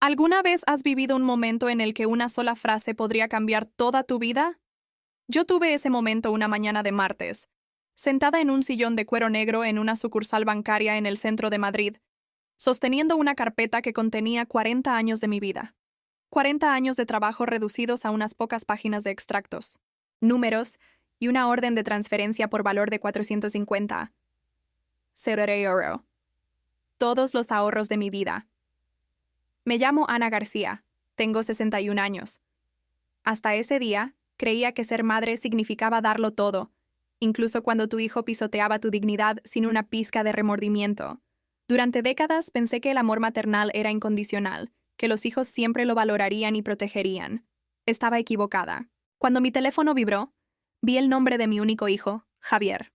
¿Alguna vez has vivido un momento en el que una sola frase podría cambiar toda tu vida? Yo tuve ese momento una mañana de martes, sentada en un sillón de cuero negro en una sucursal bancaria en el centro de Madrid, sosteniendo una carpeta que contenía 40 años de mi vida. 40 años de trabajo reducidos a unas pocas páginas de extractos, números y una orden de transferencia por valor de 450 €. Todos los ahorros de mi vida. Me llamo Ana García, tengo 61 años. Hasta ese día, creía que ser madre significaba darlo todo, incluso cuando tu hijo pisoteaba tu dignidad sin una pizca de remordimiento. Durante décadas pensé que el amor maternal era incondicional, que los hijos siempre lo valorarían y protegerían. Estaba equivocada. Cuando mi teléfono vibró, vi el nombre de mi único hijo, Javier.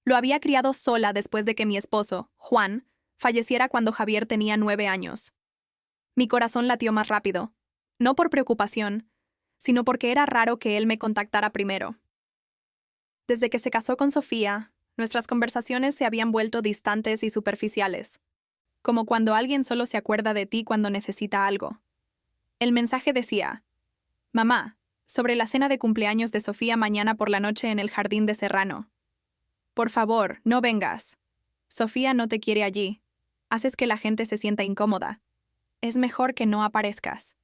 Lo había criado sola después de que mi esposo, Juan, falleciera cuando Javier tenía 9 años. Mi corazón latió más rápido, no por preocupación, sino porque era raro que él me contactara primero. Desde que se casó con Sofía, nuestras conversaciones se habían vuelto distantes y superficiales, como cuando alguien solo se acuerda de ti cuando necesita algo. El mensaje decía: «Mamá, sobre la cena de cumpleaños de Sofía mañana por la noche en el jardín de Serrano. Por favor, no vengas. Sofía no te quiere allí. Haces que la gente se sienta incómoda. Es mejor que no aparezcas».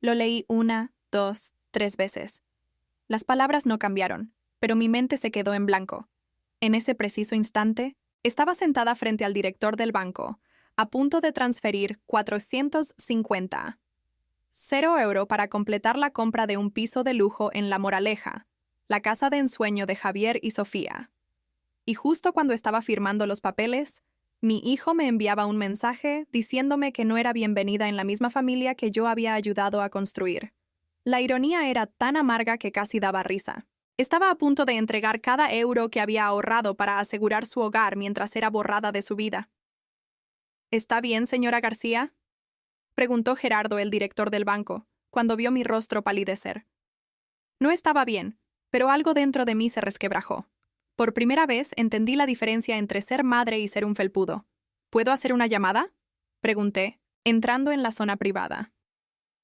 Lo leí 1, 2, 3 veces. Las palabras no cambiaron, pero mi mente se quedó en blanco. En ese preciso instante, estaba sentada frente al director del banco, a punto de transferir 450 € para completar la compra de un piso de lujo en La Moraleja, la casa de ensueño de Javier y Sofía. Y justo cuando estaba firmando los papeles, mi hijo me enviaba un mensaje diciéndome que no era bienvenida en la misma familia que yo había ayudado a construir. La ironía era tan amarga que casi daba risa. Estaba a punto de entregar cada euro que había ahorrado para asegurar su hogar mientras era borrada de su vida. «¿Está bien, señora García?», preguntó Gerardo, el director del banco, cuando vio mi rostro palidecer. No estaba bien, pero algo dentro de mí se resquebrajó. Por primera vez entendí la diferencia entre ser madre y ser un felpudo. «¿Puedo hacer una llamada?», pregunté, entrando en la zona privada.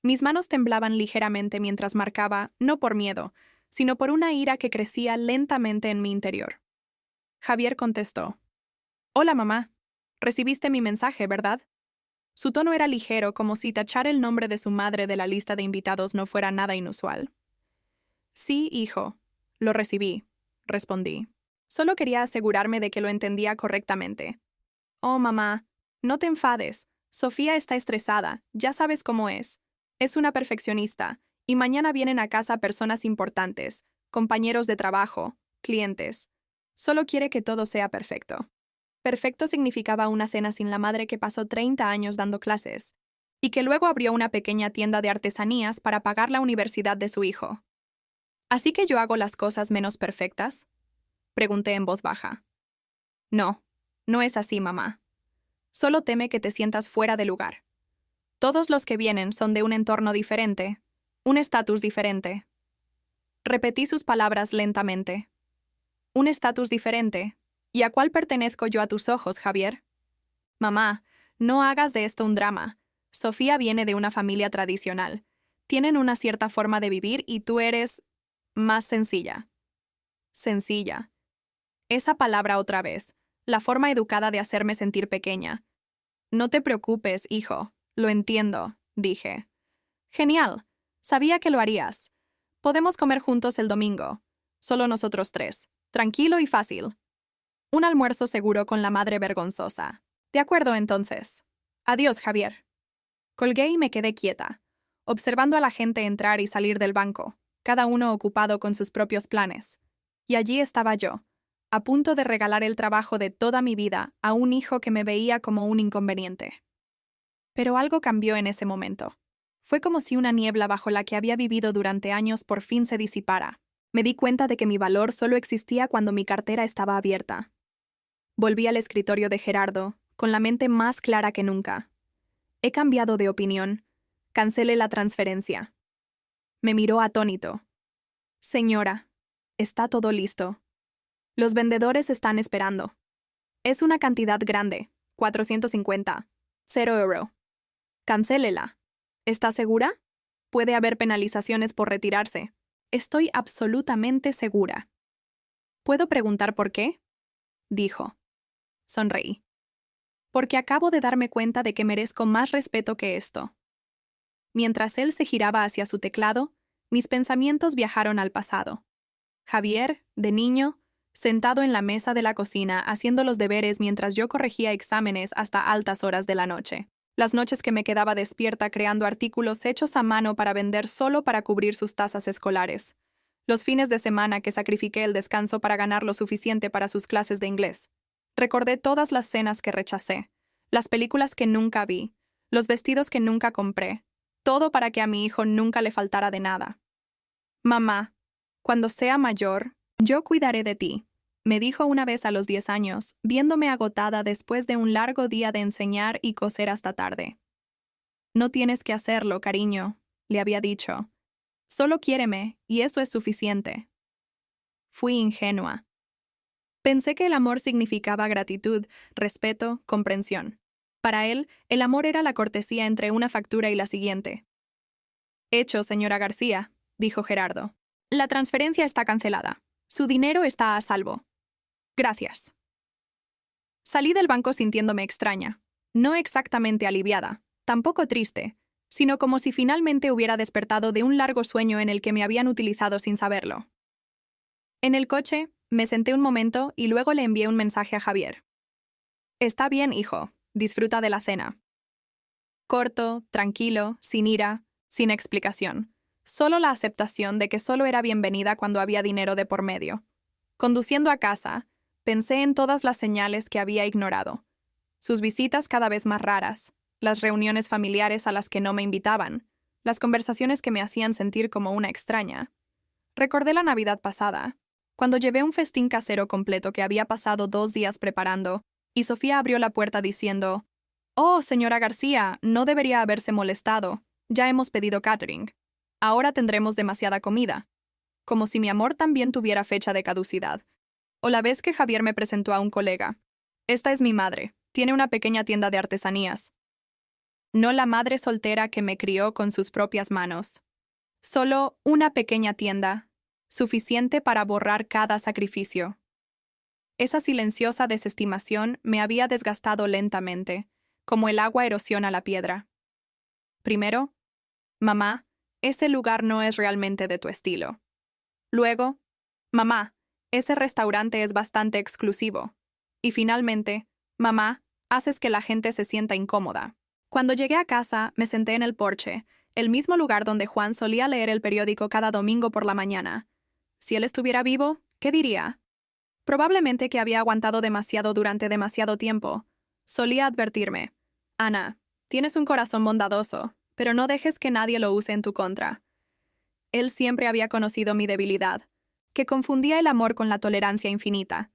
Mis manos temblaban ligeramente mientras marcaba, no por miedo, sino por una ira que crecía lentamente en mi interior. Javier contestó: «Hola, mamá. Recibiste mi mensaje, ¿verdad?». Su tono era ligero, como si tachar el nombre de su madre de la lista de invitados no fuera nada inusual. «Sí, hijo. Lo recibí», respondí. Solo quería asegurarme de que lo entendía correctamente. «Oh, mamá, no te enfades. Sofía está estresada, ya sabes cómo es. Es una perfeccionista, y mañana vienen a casa personas importantes, compañeros de trabajo, clientes. Solo quiere que todo sea perfecto». Perfecto significaba una cena sin la madre que pasó 30 años dando clases, y que luego abrió una pequeña tienda de artesanías para pagar la universidad de su hijo. «¿Así que yo hago las cosas menos perfectas?», pregunté en voz baja. «No, no es así, mamá. Solo teme que te sientas fuera de lugar. Todos los que vienen son de un entorno diferente, un estatus diferente». Repetí sus palabras lentamente. «Un estatus diferente. ¿Y a cuál pertenezco yo a tus ojos, Javier?». «Mamá, no hagas de esto un drama. Sofía viene de una familia tradicional. Tienen una cierta forma de vivir y tú eres más sencilla». Sencilla. Esa palabra otra vez, la forma educada de hacerme sentir pequeña. «No te preocupes, hijo. Lo entiendo», dije. «Genial. Sabía que lo harías. Podemos comer juntos el domingo. Solo nosotros 3. Tranquilo y fácil. Un almuerzo seguro con la madre vergonzosa. De acuerdo, entonces. Adiós, Javier». Colgué y me quedé quieta, observando a la gente entrar y salir del banco, cada uno ocupado con sus propios planes. Y allí estaba yo, a punto de regalar el trabajo de toda mi vida a un hijo que me veía como un inconveniente. Pero algo cambió en ese momento. Fue como si una niebla bajo la que había vivido durante años por fin se disipara. Me di cuenta de que mi valor solo existía cuando mi cartera estaba abierta. Volví al escritorio de Gerardo, con la mente más clara que nunca. «He cambiado de opinión. Cancele la transferencia». Me miró atónito. «Señora, está todo listo. Los vendedores están esperando. Es una cantidad grande, 450 €. Cancélela». ¿Está segura? Puede haber penalizaciones por retirarse. Estoy absolutamente segura. ¿Puedo preguntar por qué? Dijo. Sonreí. Porque acabo de darme cuenta de que merezco más respeto que esto. Mientras él se giraba hacia su teclado, mis pensamientos viajaron al pasado. Javier, de niño, sentado en la mesa de la cocina haciendo los deberes mientras yo corregía exámenes hasta altas horas de la noche. Las noches que me quedaba despierta creando artículos hechos a mano para vender solo para cubrir sus tasas escolares. Los fines de semana que sacrifiqué el descanso para ganar lo suficiente para sus clases de inglés. Recordé todas las cenas que rechacé, las películas que nunca vi, los vestidos que nunca compré, todo para que a mi hijo nunca le faltara de nada. Mamá, cuando sea mayor, yo cuidaré de ti, me dijo una vez a los 10 años, viéndome agotada después de un largo día de enseñar y coser hasta tarde. No tienes que hacerlo, cariño, le había dicho. Solo quiéreme, y eso es suficiente. Fui ingenua. Pensé que el amor significaba gratitud, respeto, comprensión. Para él, el amor era la cortesía entre una factura y la siguiente. Hecho, señora García, dijo Gerardo. La transferencia está cancelada. Su dinero está a salvo. Gracias. Salí del banco sintiéndome extraña, no exactamente aliviada, tampoco triste, sino como si finalmente hubiera despertado de un largo sueño en el que me habían utilizado sin saberlo. En el coche, me senté un momento y luego le envié un mensaje a Javier. Está bien, hijo, disfruta de la cena. Corto, tranquilo, sin ira, sin explicación. Solo la aceptación de que solo era bienvenida cuando había dinero de por medio. Conduciendo a casa, pensé en todas las señales que había ignorado. Sus visitas cada vez más raras, las reuniones familiares a las que no me invitaban, las conversaciones que me hacían sentir como una extraña. Recordé la Navidad pasada, cuando llevé un festín casero completo que había pasado 2 días preparando, y Sofía abrió la puerta diciendo: «Oh, señora García, no debería haberse molestado. Ya hemos pedido catering. Ahora tendremos demasiada comida». Como si mi amor también tuviera fecha de caducidad. O la vez que Javier me presentó a un colega. Esta es mi madre. Tiene una pequeña tienda de artesanías. No la madre soltera que me crió con sus propias manos. Solo una pequeña tienda, suficiente para borrar cada sacrificio. Esa silenciosa desestimación me había desgastado lentamente, como el agua erosiona la piedra. Primero, mamá, ese lugar no es realmente de tu estilo. Luego, mamá, ese restaurante es bastante exclusivo. Y finalmente, mamá, haces que la gente se sienta incómoda. Cuando llegué a casa, me senté en el porche, el mismo lugar donde Juan solía leer el periódico cada domingo por la mañana. Si él estuviera vivo, ¿qué diría? Probablemente que había aguantado demasiado durante demasiado tiempo. Solía advertirme: «Ana, tienes un corazón bondadoso, pero no dejes que nadie lo use en tu contra». Él siempre había conocido mi debilidad, que confundía el amor con la tolerancia infinita.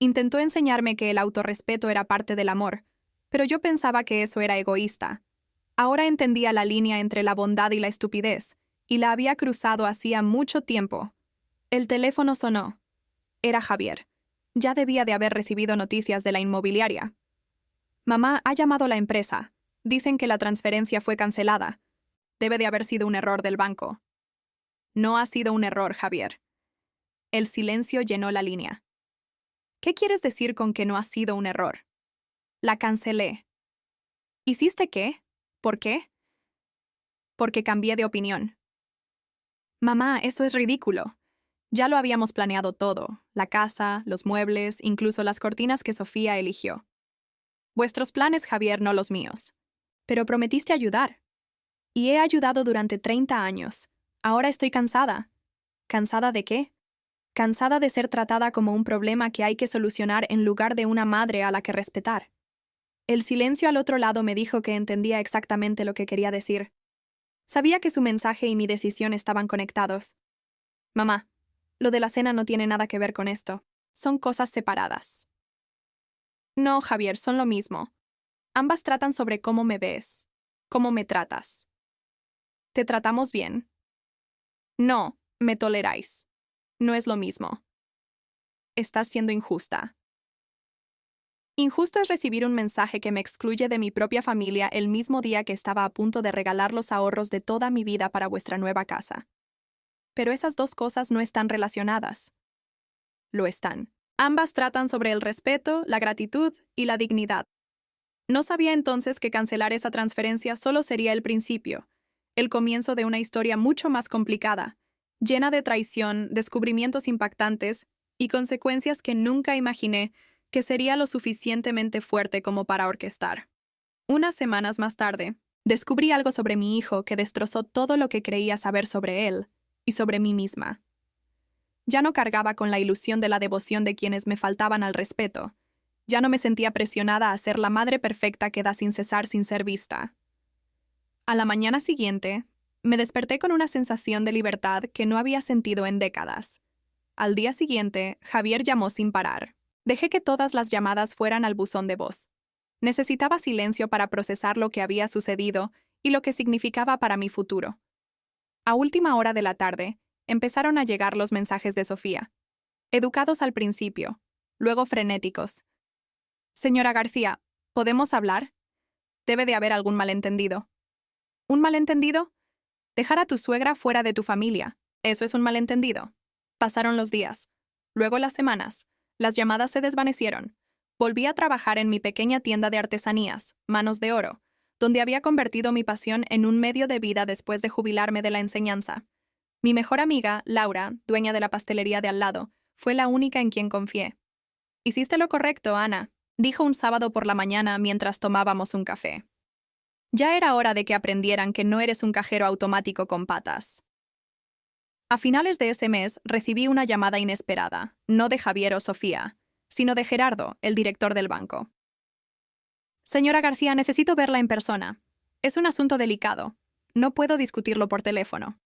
Intentó enseñarme que el autorrespeto era parte del amor, pero yo pensaba que eso era egoísta. Ahora entendía la línea entre la bondad y la estupidez, y la había cruzado hacía mucho tiempo. El teléfono sonó. Era Javier. Ya debía de haber recibido noticias de la inmobiliaria. «Mamá, ha llamado la empresa. Dicen que la transferencia fue cancelada. Debe de haber sido un error del banco». No ha sido un error, Javier. El silencio llenó la línea. ¿Qué quieres decir con que no ha sido un error? La cancelé. ¿Hiciste qué? ¿Por qué? Porque cambié de opinión. Mamá, eso es ridículo. Ya lo habíamos planeado todo, la casa, los muebles, incluso las cortinas que Sofía eligió. Vuestros planes, Javier, no los míos. Pero prometiste ayudar. Y he ayudado durante 30 años. Ahora estoy cansada. ¿Cansada de qué? Cansada de ser tratada como un problema que hay que solucionar en lugar de una madre a la que respetar. El silencio al otro lado me dijo que entendía exactamente lo que quería decir. Sabía que su mensaje y mi decisión estaban conectados. Mamá, lo de la cena no tiene nada que ver con esto. Son cosas separadas. No, Javier, son lo mismo. Ambas tratan sobre cómo me ves, cómo me tratas. ¿Te tratamos bien? No, me toleráis. No es lo mismo. Estás siendo injusta. Injusto es recibir un mensaje que me excluye de mi propia familia el mismo día que estaba a punto de regalar los ahorros de toda mi vida para vuestra nueva casa. Pero esas dos cosas no están relacionadas. Lo están. Ambas tratan sobre el respeto, la gratitud y la dignidad. No sabía entonces que cancelar esa transferencia solo sería el principio, el comienzo de una historia mucho más complicada, llena de traición, descubrimientos impactantes y consecuencias que nunca imaginé que sería lo suficientemente fuerte como para orquestar. Unas semanas más tarde, descubrí algo sobre mi hijo que destrozó todo lo que creía saber sobre él y sobre mí misma. Ya no cargaba con la ilusión de la devoción de quienes me faltaban al respeto. Ya no me sentía presionada a ser la madre perfecta que da sin cesar sin ser vista. A la mañana siguiente, me desperté con una sensación de libertad que no había sentido en décadas. Al día siguiente, Javier llamó sin parar. Dejé que todas las llamadas fueran al buzón de voz. Necesitaba silencio para procesar lo que había sucedido y lo que significaba para mi futuro. A última hora de la tarde, empezaron a llegar los mensajes de Sofía. Educados al principio, luego frenéticos. Señora García, ¿podemos hablar? Debe de haber algún malentendido. ¿Un malentendido? Dejar a tu suegra fuera de tu familia. Eso es un malentendido. Pasaron los días. Luego las semanas. Las llamadas se desvanecieron. Volví a trabajar en mi pequeña tienda de artesanías, Manos de Oro, donde había convertido mi pasión en un medio de vida después de jubilarme de la enseñanza. Mi mejor amiga, Laura, dueña de la pastelería de al lado, fue la única en quien confié. «Hiciste lo correcto, Ana», dijo un sábado por la mañana mientras tomábamos un café. Ya era hora de que aprendieran que no eres un cajero automático con patas. A finales de ese mes recibí una llamada inesperada, no de Javier o Sofía, sino de Gerardo, el director del banco. «Señora García, necesito verla en persona. Es un asunto delicado. No puedo discutirlo por teléfono».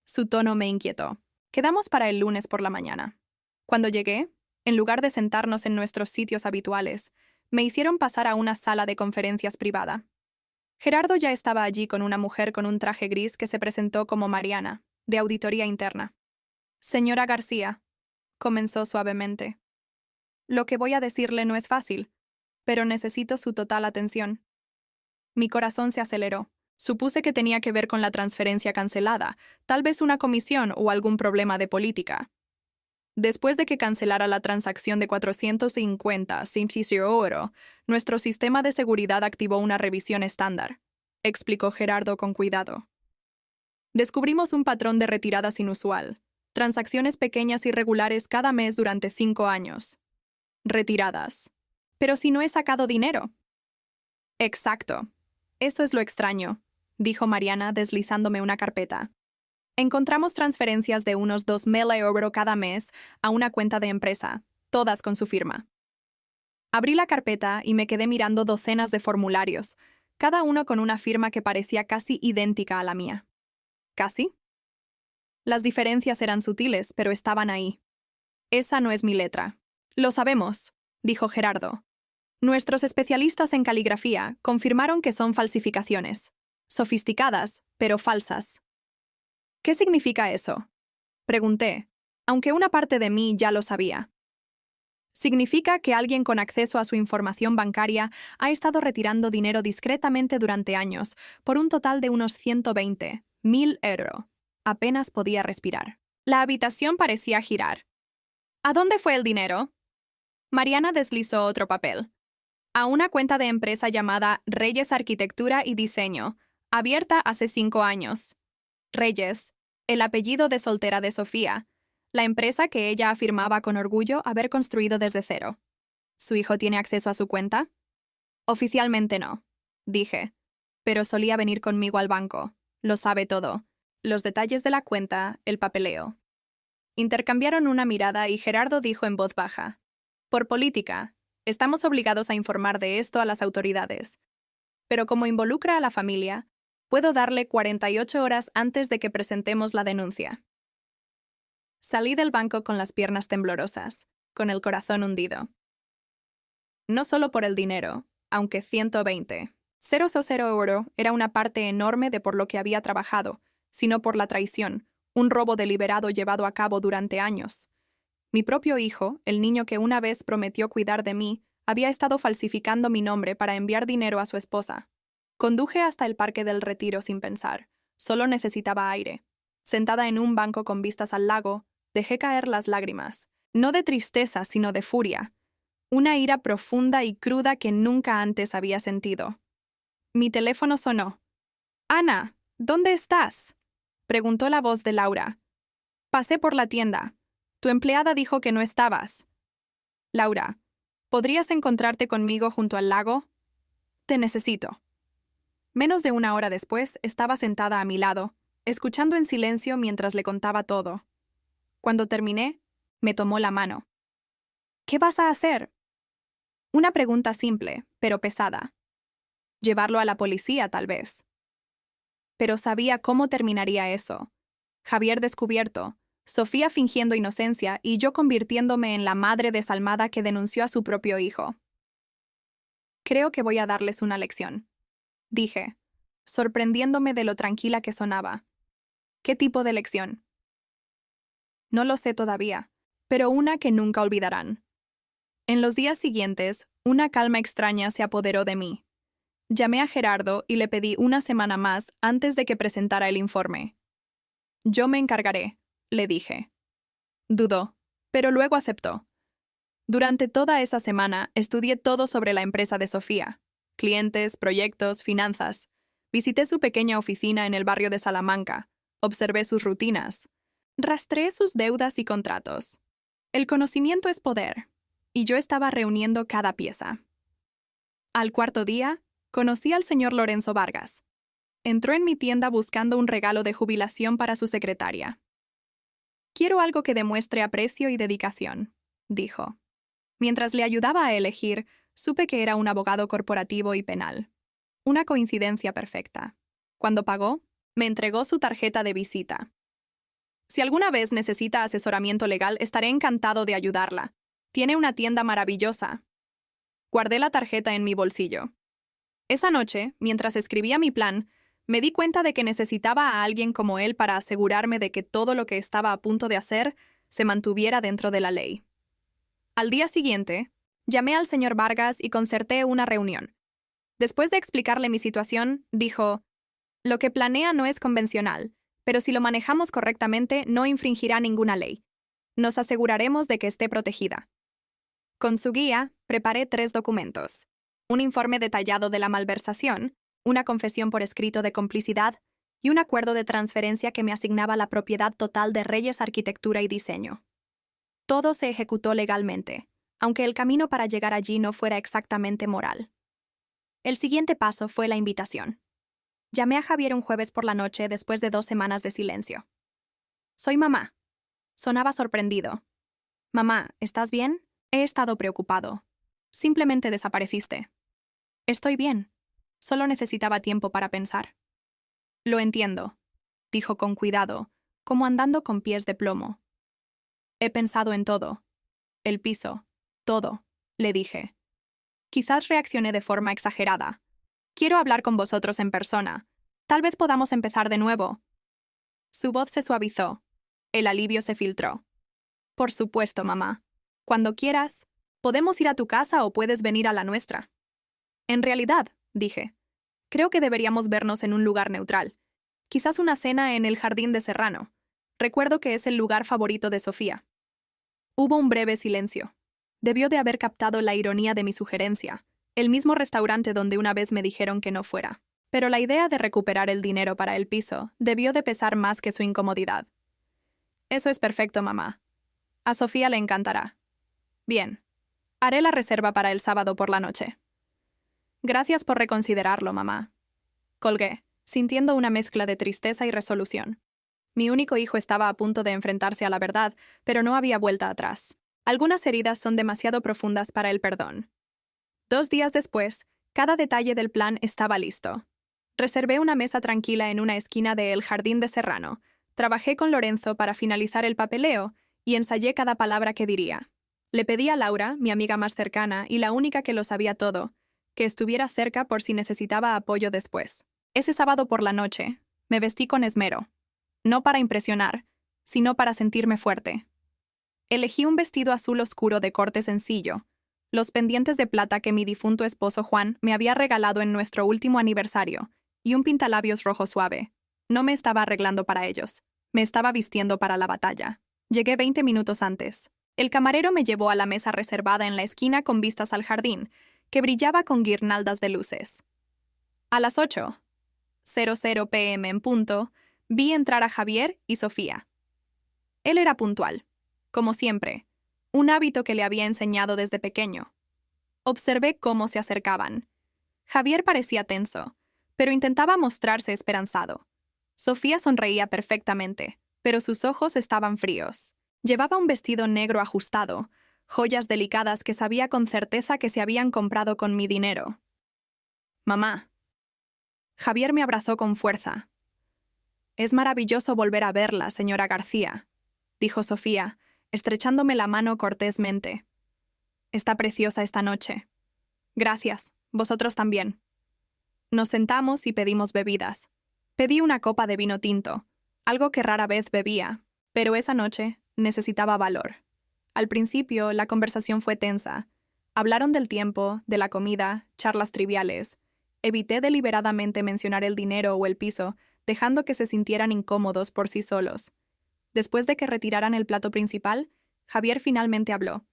Su tono me inquietó. Quedamos para el lunes por la mañana. Cuando llegué, en lugar de sentarnos en nuestros sitios habituales, me hicieron pasar a una sala de conferencias privada. Gerardo ya estaba allí con una mujer con un traje gris que se presentó como Mariana, de auditoría interna. «Señora García», comenzó suavemente. «Lo que voy a decirle no es fácil, pero necesito su total atención». Mi corazón se aceleró. Supuse que tenía que ver con la transferencia cancelada, tal vez una comisión o algún problema de política. Después de que cancelara la transacción de 450 €, nuestro sistema de seguridad activó una revisión estándar, explicó Gerardo con cuidado. Descubrimos un patrón de retiradas inusual, transacciones pequeñas y regulares cada mes durante 5 años. Retiradas. Pero si no he sacado dinero. Exacto. Eso es lo extraño, dijo Mariana deslizándome una carpeta. Encontramos transferencias de unos 2.000 € cada mes a una cuenta de empresa, todas con su firma. Abrí la carpeta y me quedé mirando docenas de formularios, cada uno con una firma que parecía casi idéntica a la mía. ¿Casi? Las diferencias eran sutiles, pero estaban ahí. Esa no es mi letra. Lo sabemos, dijo Gerardo. Nuestros especialistas en caligrafía confirmaron que son falsificaciones. Sofisticadas, pero falsas. ¿Qué significa eso?, pregunté, aunque una parte de mí ya lo sabía. Significa que alguien con acceso a su información bancaria ha estado retirando dinero discretamente durante años, por un total de unos 120.000 €. Apenas podía respirar. La habitación parecía girar. ¿A dónde fue el dinero? Mariana deslizó otro papel. A una cuenta de empresa llamada Reyes Arquitectura y Diseño, abierta hace 5 años. Reyes, el apellido de soltera de Sofía, la empresa que ella afirmaba con orgullo haber construido desde cero. ¿Su hijo tiene acceso a su cuenta? Oficialmente no, dije, pero solía venir conmigo al banco. Lo sabe todo. Los detalles de la cuenta, el papeleo. Intercambiaron una mirada y Gerardo dijo en voz baja: «Por política, estamos obligados a informar de esto a las autoridades. Pero como involucra a la familia, puedo darle 48 horas antes de que presentemos la denuncia». Salí del banco con las piernas temblorosas, con el corazón hundido. No solo por el dinero, aunque 120.000 € era una parte enorme de por lo que había trabajado, sino por la traición, un robo deliberado llevado a cabo durante años. Mi propio hijo, el niño que una vez prometió cuidar de mí, Había estado falsificando mi nombre para enviar dinero a su esposa. Conduje hasta el Parque del Retiro sin pensar. Solo necesitaba aire. Sentada en un banco con vistas al lago, dejé caer las lágrimas. No de tristeza, sino de furia. Una ira profunda y cruda que nunca antes había sentido. Mi teléfono sonó. «Ana, ¿dónde estás?», preguntó la voz de Laura. «Pasé por la tienda. Tu empleada dijo que no estabas». «Laura, ¿podrías encontrarte conmigo junto al lago? Te necesito». Menos de una hora después, estaba sentada a mi lado, escuchando en silencio mientras le contaba todo. Cuando terminé, me tomó la mano. «¿Qué vas a hacer?». Una pregunta simple, pero pesada. Llevarlo a la policía, tal vez. Pero sabía cómo terminaría eso. Javier descubierto, Sofía fingiendo inocencia y yo convirtiéndome en la madre desalmada que denunció a su propio hijo. «Creo que voy a darles una lección», dije, sorprendiéndome de lo tranquila que sonaba. «¿Qué tipo de lección?». «No lo sé todavía, pero una que nunca olvidarán». En los días siguientes, una calma extraña se apoderó de mí. Llamé a Gerardo y le pedí una semana más antes de que presentara el informe. «Yo me encargaré», le dije. Dudó, pero luego aceptó. Durante toda esa semana estudié todo sobre la empresa de Sofía: clientes, proyectos, finanzas. Visité su pequeña oficina en el barrio de Salamanca, observé sus rutinas, rastreé sus deudas y contratos. El conocimiento es poder, y yo estaba reuniendo cada pieza. Al cuarto día, conocí al señor Lorenzo Vargas. Entró en mi tienda buscando un regalo de jubilación para su secretaria. «Quiero algo que demuestre aprecio y dedicación», dijo. Mientras le ayudaba a elegir, supe que era un abogado corporativo y penal. Una coincidencia perfecta. Cuando pagó, me entregó su tarjeta de visita. «Si alguna vez necesita asesoramiento legal, estaré encantado de ayudarla. Tiene una tienda maravillosa». Guardé la tarjeta en mi bolsillo. Esa noche, mientras escribía mi plan, me di cuenta de que necesitaba a alguien como él para asegurarme de que todo lo que estaba a punto de hacer se mantuviera dentro de la ley. Al día siguiente, llamé al señor Vargas y concerté una reunión. Después de explicarle mi situación, dijo: «Lo que planea no es convencional, pero si lo manejamos correctamente no infringirá ninguna ley. Nos aseguraremos de que esté protegida». Con su guía, preparé 3 documentos: un informe detallado de la malversación, una confesión por escrito de complicidad y un acuerdo de transferencia que me asignaba la propiedad total de Reyes Arquitectura y Diseño. Todo se ejecutó legalmente, aunque el camino para llegar allí no fuera exactamente moral. El siguiente paso fue la invitación. Llamé a Javier un jueves por la noche después de 2 semanas de silencio. «Soy mamá». Sonaba sorprendido. «Mamá, ¿estás bien? He estado preocupado. Simplemente desapareciste». «Estoy bien. Solo necesitaba tiempo para pensar». «Lo entiendo», dijo con cuidado, como andando con pies de plomo. «He pensado en todo. El piso. Todo», le dije. «Quizás reaccioné de forma exagerada. Quiero hablar con vosotros en persona. Tal vez podamos empezar de nuevo». Su voz se suavizó. El alivio se filtró. «Por supuesto, mamá. Cuando quieras, podemos ir a tu casa o puedes venir a la nuestra». «En realidad», dije, «creo que deberíamos vernos en un lugar neutral. Quizás una cena en el Jardín de Serrano. Recuerdo que es el lugar favorito de Sofía». Hubo un breve silencio. Debió de haber captado la ironía de mi sugerencia, el mismo restaurante donde una vez me dijeron que no fuera. Pero la idea de recuperar el dinero para el piso debió de pesar más que su incomodidad. «Eso es perfecto, mamá. A Sofía le encantará». «Bien. Haré la reserva para el sábado por la noche». «Gracias por reconsiderarlo, mamá». Colgué, sintiendo una mezcla de tristeza y resolución. Mi único hijo estaba a punto de enfrentarse a la verdad, pero no había vuelta atrás. Algunas heridas son demasiado profundas para el perdón. 2 días después, cada detalle del plan estaba listo. Reservé una mesa tranquila en una esquina de El Jardín de Serrano, trabajé con Lorenzo para finalizar el papeleo y ensayé cada palabra que diría. Le pedí a Laura, mi amiga más cercana y la única que lo sabía todo, que estuviera cerca por si necesitaba apoyo después. Ese sábado por la noche, me vestí con esmero. No para impresionar, sino para sentirme fuerte. Elegí un vestido azul oscuro de corte sencillo, los pendientes de plata que mi difunto esposo Juan me había regalado en nuestro último aniversario, y un pintalabios rojo suave. No me estaba arreglando para ellos. Me estaba vistiendo para la batalla. Llegué 20 minutos antes. El camarero me llevó a la mesa reservada en la esquina con vistas al jardín, que brillaba con guirnaldas de luces. A las 8:00 p.m. en punto, vi entrar a Javier y Sofía. Él era puntual, como siempre, un hábito que le había enseñado desde pequeño. Observé cómo se acercaban. Javier parecía tenso, pero intentaba mostrarse esperanzado. Sofía sonreía perfectamente, pero sus ojos estaban fríos. Llevaba un vestido negro ajustado, joyas delicadas que sabía con certeza que se habían comprado con mi dinero. «Mamá». Javier me abrazó con fuerza. «Es maravilloso volver a verla, señora García», dijo Sofía, estrechándome la mano cortésmente. «Está preciosa esta noche». «Gracias, vosotros también». Nos sentamos y pedimos bebidas. Pedí una copa de vino tinto, algo que rara vez bebía, pero esa noche necesitaba valor. Al principio, la conversación fue tensa. Hablaron del tiempo, de la comida, charlas triviales. Evité deliberadamente mencionar el dinero o el piso, dejando que se sintieran incómodos por sí solos. Después de que retiraran el plato principal, Javier finalmente habló.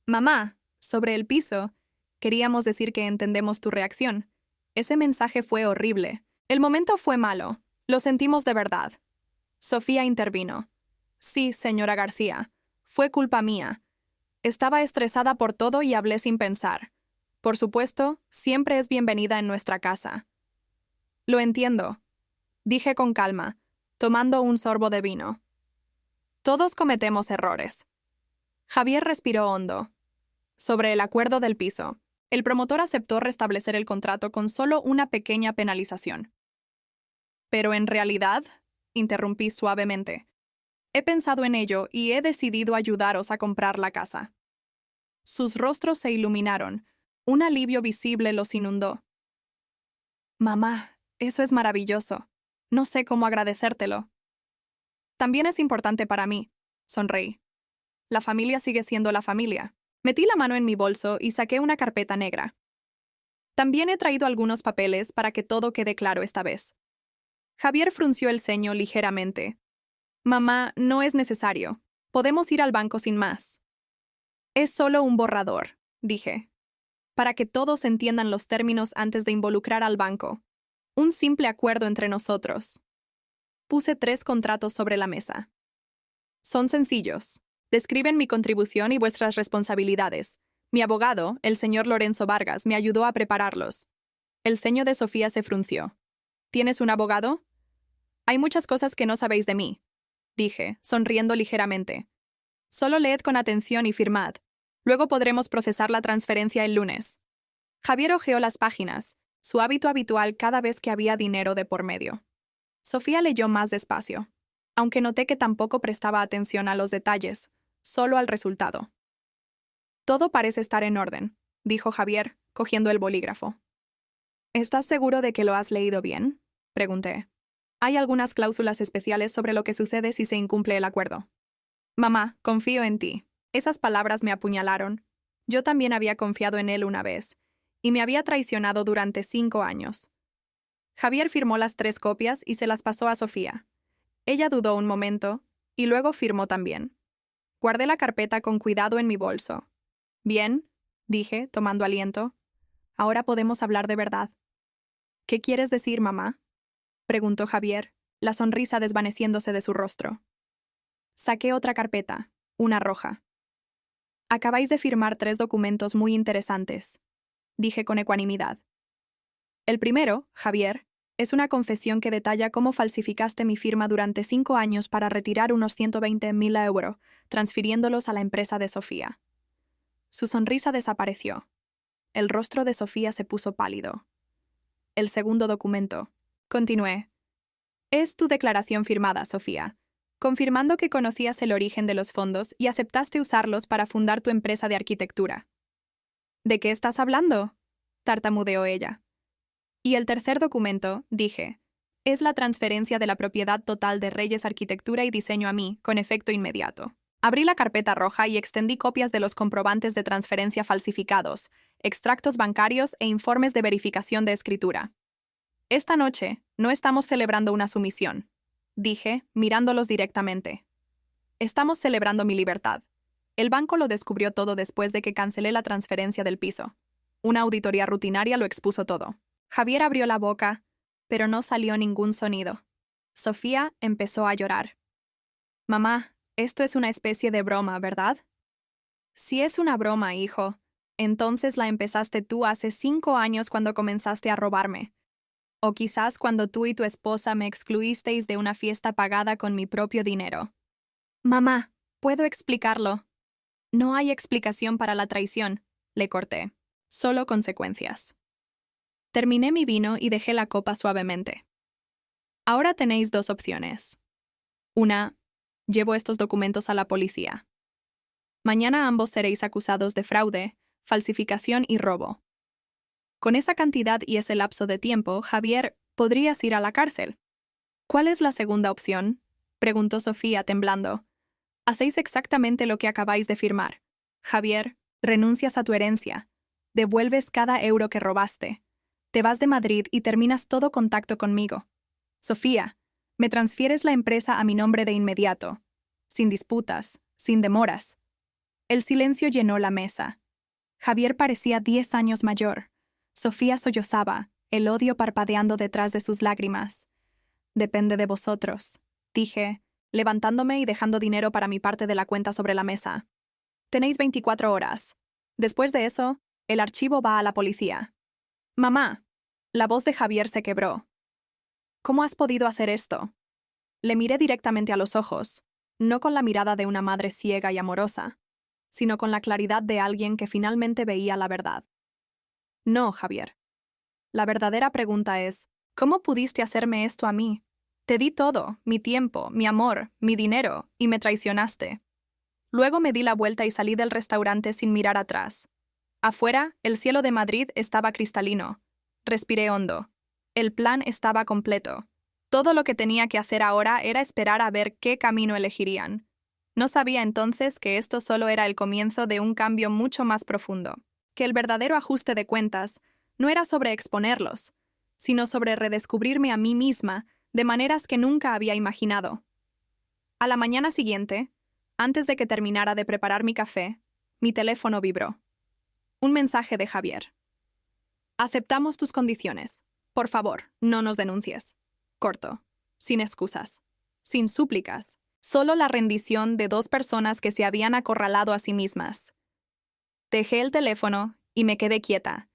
«Mamá, sobre el piso, queríamos decir que entendemos tu reacción. Ese mensaje fue horrible. El momento fue malo. Lo sentimos de verdad». Sofía intervino. «Sí, señora García. Fue culpa mía. Estaba estresada por todo y hablé sin pensar. Por supuesto, siempre es bienvenida en nuestra casa». «Lo entiendo», dije con calma, tomando un sorbo de vino. «Todos cometemos errores». Javier respiró hondo. Sobre el acuerdo del piso, el promotor aceptó restablecer el contrato con solo una pequeña penalización. «Pero en realidad», interrumpí suavemente, «he pensado en ello y he decidido ayudaros a comprar la casa». Sus rostros se iluminaron. Un alivio visible los inundó. «Mamá, eso es maravilloso. No sé cómo agradecértelo». «También es importante para mí», sonreí. «La familia sigue siendo la familia». Metí la mano en mi bolso y saqué una carpeta negra. «También he traído algunos papeles para que todo quede claro esta vez». Javier frunció el ceño ligeramente. «Mamá, no es necesario. Podemos ir al banco sin más». «Es solo un borrador», dije, «para que todos entiendan los términos antes de involucrar al banco. Un simple acuerdo entre nosotros». Puse 3 contratos sobre la mesa. «Son sencillos. Describen mi contribución y vuestras responsabilidades. Mi abogado, el señor Lorenzo Vargas, me ayudó a prepararlos». El ceño de Sofía se frunció. «¿Tienes un abogado?» «Hay muchas cosas que no sabéis de mí», dije, sonriendo ligeramente. «Solo leed con atención y firmad. Luego podremos procesar la transferencia el lunes». Javier hojeó las páginas, su hábito habitual cada vez que había dinero de por medio. Sofía leyó más despacio, aunque noté que tampoco prestaba atención a los detalles, solo al resultado. «Todo parece estar en orden», dijo Javier, cogiendo el bolígrafo. «¿Estás seguro de que lo has leído bien?», pregunté. «Hay algunas cláusulas especiales sobre lo que sucede si se incumple el acuerdo». «Mamá, confío en ti». Esas palabras me apuñalaron. Yo también había confiado en él una vez, y me había traicionado durante 5 años. Javier firmó las 3 copias y se las pasó a Sofía. Ella dudó un momento, y luego firmó también. Guardé la carpeta con cuidado en mi bolso. «Bien», dije, tomando aliento. «Ahora podemos hablar de verdad». «¿Qué quieres decir, mamá?», preguntó Javier, la sonrisa desvaneciéndose de su rostro. Saqué otra carpeta, una roja. «Acabáis de firmar 3 documentos muy interesantes», dije con ecuanimidad. «El primero, Javier, es una confesión que detalla cómo falsificaste mi firma durante 5 años para retirar unos 120.000 euros, transfiriéndolos a la empresa de Sofía». Su sonrisa desapareció. El rostro de Sofía se puso pálido. «El segundo documento», continué, «es tu declaración firmada, Sofía, confirmando que conocías el origen de los fondos y aceptaste usarlos para fundar tu empresa de arquitectura». «¿De qué estás hablando?», tartamudeó ella. «Y el tercer documento», dije, «es la transferencia de la propiedad total de Reyes Arquitectura y Diseño a mí, con efecto inmediato». Abrí la carpeta roja y extendí copias de los comprobantes de transferencia falsificados, extractos bancarios e informes de verificación de escritura. Esta noche no estamos celebrando una sumisión, dije, mirándolos directamente. Estamos celebrando mi libertad. El banco lo descubrió todo después de que cancelé la transferencia del piso. Una auditoría rutinaria lo expuso todo. Javier abrió la boca, pero no salió ningún sonido. Sofía empezó a llorar. Mamá, esto es una especie de broma, ¿verdad? Si es una broma, hijo, entonces la empezaste tú hace 5 años cuando comenzaste a robarme. O quizás cuando tú y tu esposa me excluisteis de una fiesta pagada con mi propio dinero. Mamá, puedo explicarlo. No hay explicación para la traición, le corté. Solo consecuencias. Terminé mi vino y dejé la copa suavemente. Ahora tenéis 2 opciones. Una, llevo estos documentos a la policía. Mañana ambos seréis acusados de fraude, falsificación y robo. Con esa cantidad y ese lapso de tiempo, Javier, podrías ir a la cárcel. ¿Cuál es la segunda opción?, preguntó Sofía temblando. Hacéis exactamente lo que acabáis de firmar. Javier, renuncias a tu herencia. Devuelves cada euro que robaste. Te vas de Madrid y terminas todo contacto conmigo. Sofía, me transfieres la empresa a mi nombre de inmediato. Sin disputas, sin demoras. El silencio llenó la mesa. Javier parecía 10 años mayor. Sofía sollozaba, el odio parpadeando detrás de sus lágrimas. Depende de vosotros, dije, levantándome y dejando dinero para mi parte de la cuenta sobre la mesa. Tenéis 24 horas. Después de eso, el archivo va a la policía. Mamá, la voz de Javier se quebró. ¿Cómo has podido hacer esto? Le miré directamente a los ojos, no con la mirada de una madre ciega y amorosa, sino con la claridad de alguien que finalmente veía la verdad. No, Javier. La verdadera pregunta es, ¿cómo pudiste hacerme esto a mí? Te di todo, mi tiempo, mi amor, mi dinero, y me traicionaste. Luego me di la vuelta y salí del restaurante sin mirar atrás. Afuera, el cielo de Madrid estaba cristalino. Respiré hondo. El plan estaba completo. Todo lo que tenía que hacer ahora era esperar a ver qué camino elegirían. No sabía entonces que esto solo era el comienzo de un cambio mucho más profundo, que el verdadero ajuste de cuentas no era sobre exponerlos, sino sobre redescubrirme a mí misma de maneras que nunca había imaginado. A la mañana siguiente, antes de que terminara de preparar mi café, mi teléfono vibró. Un mensaje de Javier. Aceptamos tus condiciones. Por favor, no nos denuncies. Corto. Sin excusas. Sin súplicas. Solo la rendición de 2 personas que se habían acorralado a sí mismas. Dejé el teléfono y me quedé quieta,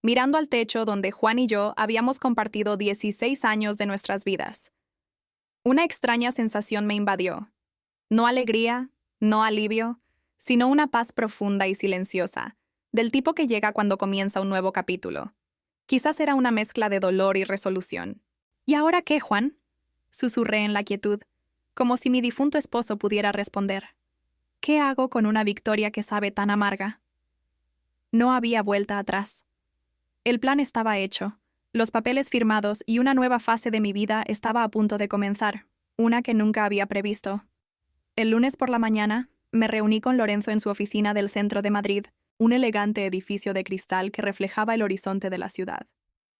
mirando al techo donde Juan y yo habíamos compartido 16 años de nuestras vidas. Una extraña sensación me invadió. No alegría, no alivio, sino una paz profunda y silenciosa, del tipo que llega cuando comienza un nuevo capítulo. Quizás era una mezcla de dolor y resolución. ¿Y ahora qué, Juan?, susurré en la quietud, como si mi difunto esposo pudiera responder. ¿Qué hago con una victoria que sabe tan amarga? No había vuelta atrás. El plan estaba hecho, los papeles firmados y una nueva fase de mi vida estaba a punto de comenzar, una que nunca había previsto. El lunes por la mañana, me reuní con Lorenzo en su oficina del centro de Madrid, un elegante edificio de cristal que reflejaba el horizonte de la ciudad.